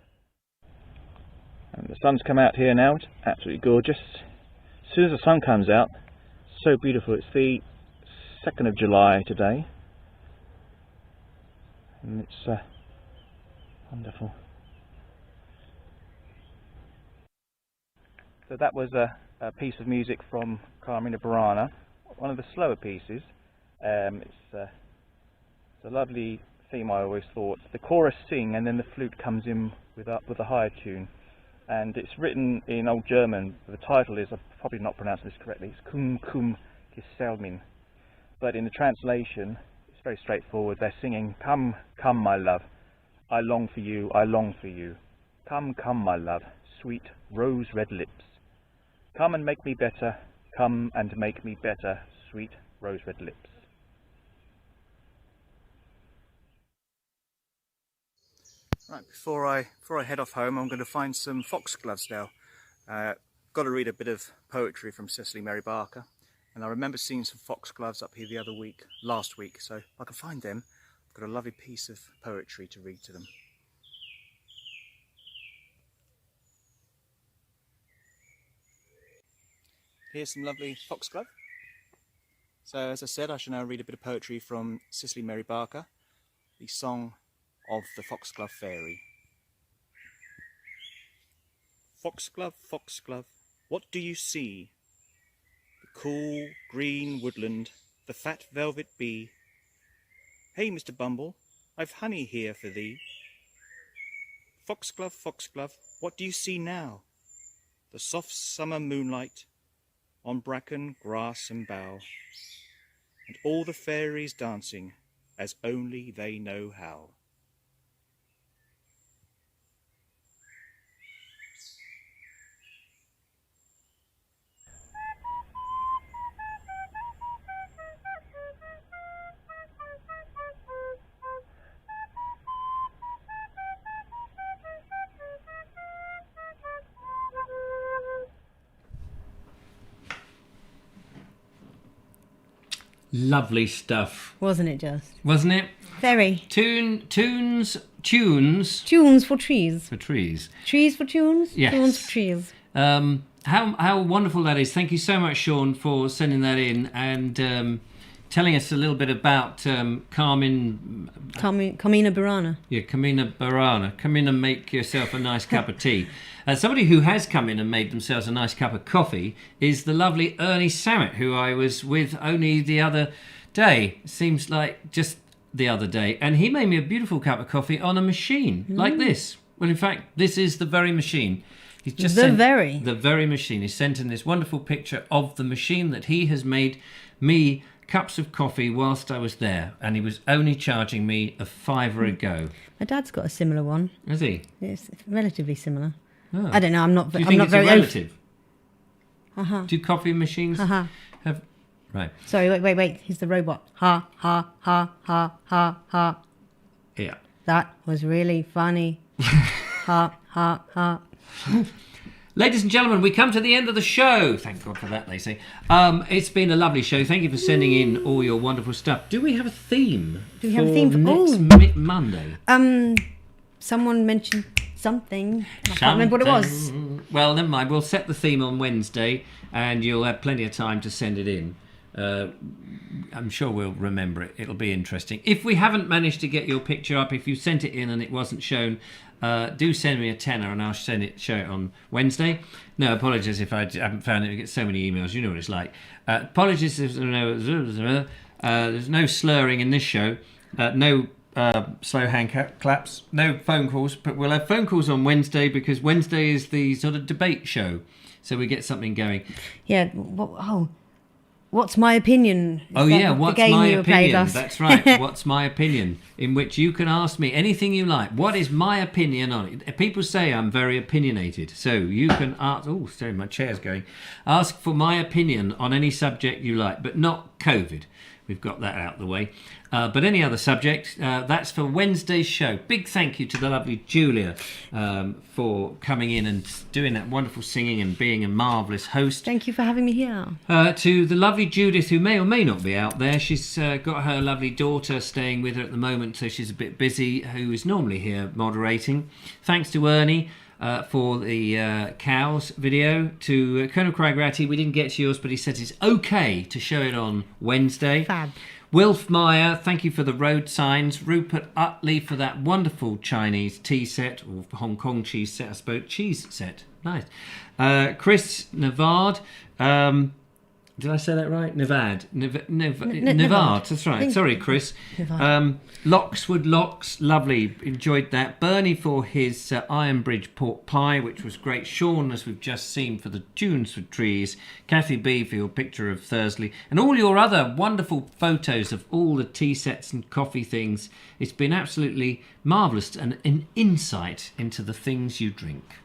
Speaker 6: And the sun's come out here now, it's absolutely gorgeous. As soon as the sun comes out, so beautiful. It's the 2nd of July today, and it's wonderful. So that was a piece of music from Carmina Burana, one of the slower pieces. It's a lovely theme, I always thought. The chorus sing and then the flute comes in with a higher tune. And it's written in Old German. The title is, I'm probably not pronouncing this correctly, it's Kum Kum Geselmin. But in the translation, it's very straightforward. They're singing, come, come my love, I long for you, I long for you. Come, come my love, sweet rose red lips. Come and make me better, come and make me better, sweet rose red lips. Right, before I head off home, I'm going to find some foxgloves now. Got to read a bit of poetry from Cecily Mary Barker, and I remember seeing some foxgloves up here last week, so if I can find them, I've got a lovely piece of poetry to read to them. Here's some lovely foxglove. So as I said, I shall now read a bit of poetry from Cecily Mary Barker, the Song of the Foxglove Fairy. Foxglove, foxglove, what do you see? The cool green woodland, the fat velvet bee,
Speaker 9: Hey, Mr. Bumble, I've honey here for thee. Foxglove, foxglove, what do you see now? The soft summer moonlight on bracken, grass and bough, and all the fairies dancing as only they know how.
Speaker 3: Lovely stuff.
Speaker 1: Wasn't it just?
Speaker 3: Wasn't it?
Speaker 1: Very.
Speaker 3: Tunes
Speaker 1: Tunes for trees.
Speaker 3: for trees.
Speaker 1: Trees for tunes?
Speaker 3: Yes.
Speaker 1: Tunes for trees.
Speaker 3: How wonderful that is. Thank you so much, Sean, for sending that in and telling us a little bit about Carmina
Speaker 1: Burana.
Speaker 3: Yeah, Carmina Burana. Come in and make yourself a nice cup of tea. Somebody who has come in and made themselves a nice cup of coffee is the lovely Ernie Samet, who I was with only the other day. Seems like just the other day. And he made me a beautiful cup of coffee on a machine like this. Well, in fact, this is the very machine. He's just
Speaker 1: The
Speaker 3: very machine. He sent in this wonderful picture of the machine that he has made me cups of coffee whilst I was there, and he was only charging me a £5 a go.
Speaker 1: My dad's got a similar one.
Speaker 3: Has he?
Speaker 1: It's relatively similar.
Speaker 3: Oh.
Speaker 1: I don't know. I'm not.
Speaker 3: Do you
Speaker 1: I'm
Speaker 3: think
Speaker 1: not
Speaker 3: it's
Speaker 1: very
Speaker 3: a relative?
Speaker 1: Uh-huh.
Speaker 3: Do coffee machines
Speaker 1: Uh-huh.
Speaker 3: have? Right.
Speaker 1: Sorry. Wait. He's the robot. Ha ha ha ha ha ha.
Speaker 3: Yeah.
Speaker 1: That was really funny. Ha ha ha.
Speaker 3: Ladies and gentlemen, we come to the end of the show. Thank God for that, they say. It's been a lovely show. Thank you for sending in all your wonderful stuff. Do we have a theme?
Speaker 1: Do we have a theme for
Speaker 3: next Monday?
Speaker 1: Someone mentioned something. I can't remember what it was.
Speaker 3: Well, never mind. We'll set the theme on Wednesday, and you'll have plenty of time to send it in. I'm sure we'll remember it. It'll be interesting. If we haven't managed to get your picture up, if you sent it in and it wasn't shown, do send me a tenner and I'll show it on Wednesday. No, apologies if I haven't found it. We get so many emails. You know what it's like. Apologies if there's no slurring in this show. No slow hand claps. No phone calls. But we'll have phone calls on Wednesday because Wednesday is the sort of debate show. So we get something going.
Speaker 1: Yeah. What's my opinion?
Speaker 3: What's my opinion? That's right. What's my opinion? In which you can ask me anything you like. What is my opinion on it? People say I'm very opinionated, so you can ask. Oh, sorry, my chair's going. Ask for my opinion on any subject you like, but not COVID. We've got that out of the way. But any other subject, that's for Wednesday's show. Big thank you to the lovely Julia for coming in and doing that wonderful singing and being a marvellous host.
Speaker 1: Thank you for having me here.
Speaker 3: To the lovely Judith, who may or may not be out there. She's got her lovely daughter staying with her at the moment, so she's a bit busy, who is normally here moderating. Thanks to Ernie. For the cows video. To Colonel Craigrati, we didn't get to yours, but he said it's okay to show it on Wednesday.
Speaker 1: Fab.
Speaker 3: Wilf Meyer, thank you for the road signs. Rupert Utley for that wonderful Chinese tea set, or Hong Kong cheese set, I suppose. Cheese set, nice. Chris Navard, did I say that right? Navard, that's right. Sorry, Chris. Lockswood Locks, lovely, enjoyed that. Bernie for his Ironbridge pork pie, which was great. Sean, as we've just seen, for the tunes for trees. Kathy B for your picture of Thursley. And all your other wonderful photos of all the tea sets and coffee things. It's been absolutely marvellous and an insight into the things you drink.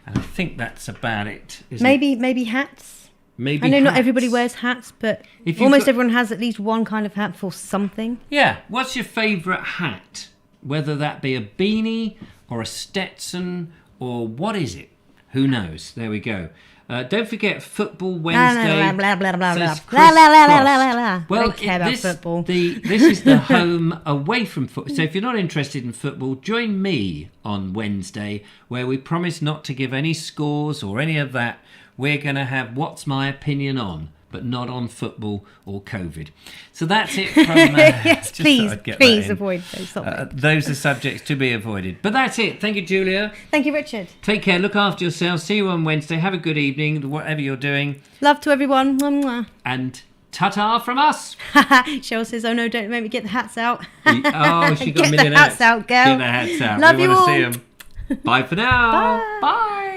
Speaker 3: And I think that's about it, isn't it?
Speaker 1: Maybe hats.
Speaker 3: Maybe
Speaker 1: I know
Speaker 3: hats.
Speaker 1: not everybody wears hats, but almost everyone has at least one kind of hat for something.
Speaker 3: Yeah. What's your favourite hat? Whether that be a beanie or a Stetson or what is it? Who knows? There we go. Don't forget Football Wednesday.
Speaker 1: Blah, blah, blah, blah,
Speaker 3: says
Speaker 1: blah,
Speaker 3: Chris
Speaker 1: blah, blah,
Speaker 3: Cross.
Speaker 1: blah, blah, blah.
Speaker 3: Well,
Speaker 1: I don't care about football.
Speaker 3: This is the home away from football. So if you're not interested in football, join me on Wednesday, where we promise not to give any scores or any of that. We're going to have What's My Opinion On, but not on football or COVID. So that's it from...
Speaker 1: yes, please avoid those subjects.
Speaker 3: Those are subjects to be avoided. But that's it. Thank you, Julia.
Speaker 1: Thank you, Richard.
Speaker 3: Take care. Look after yourselves. See you on Wednesday. Have a good evening, whatever you're doing.
Speaker 1: Love to everyone. Mwah, mwah.
Speaker 3: And Ta-ta from us.
Speaker 1: Cheryl says, "Oh no, don't make me get the hats out."
Speaker 3: Oh, she got
Speaker 1: Get
Speaker 3: a million
Speaker 1: the hats out, girl.
Speaker 3: Get the hats out.
Speaker 1: Love
Speaker 3: we
Speaker 1: you
Speaker 3: want to
Speaker 1: all.
Speaker 3: see them. Bye for now.
Speaker 1: Bye.
Speaker 3: Bye.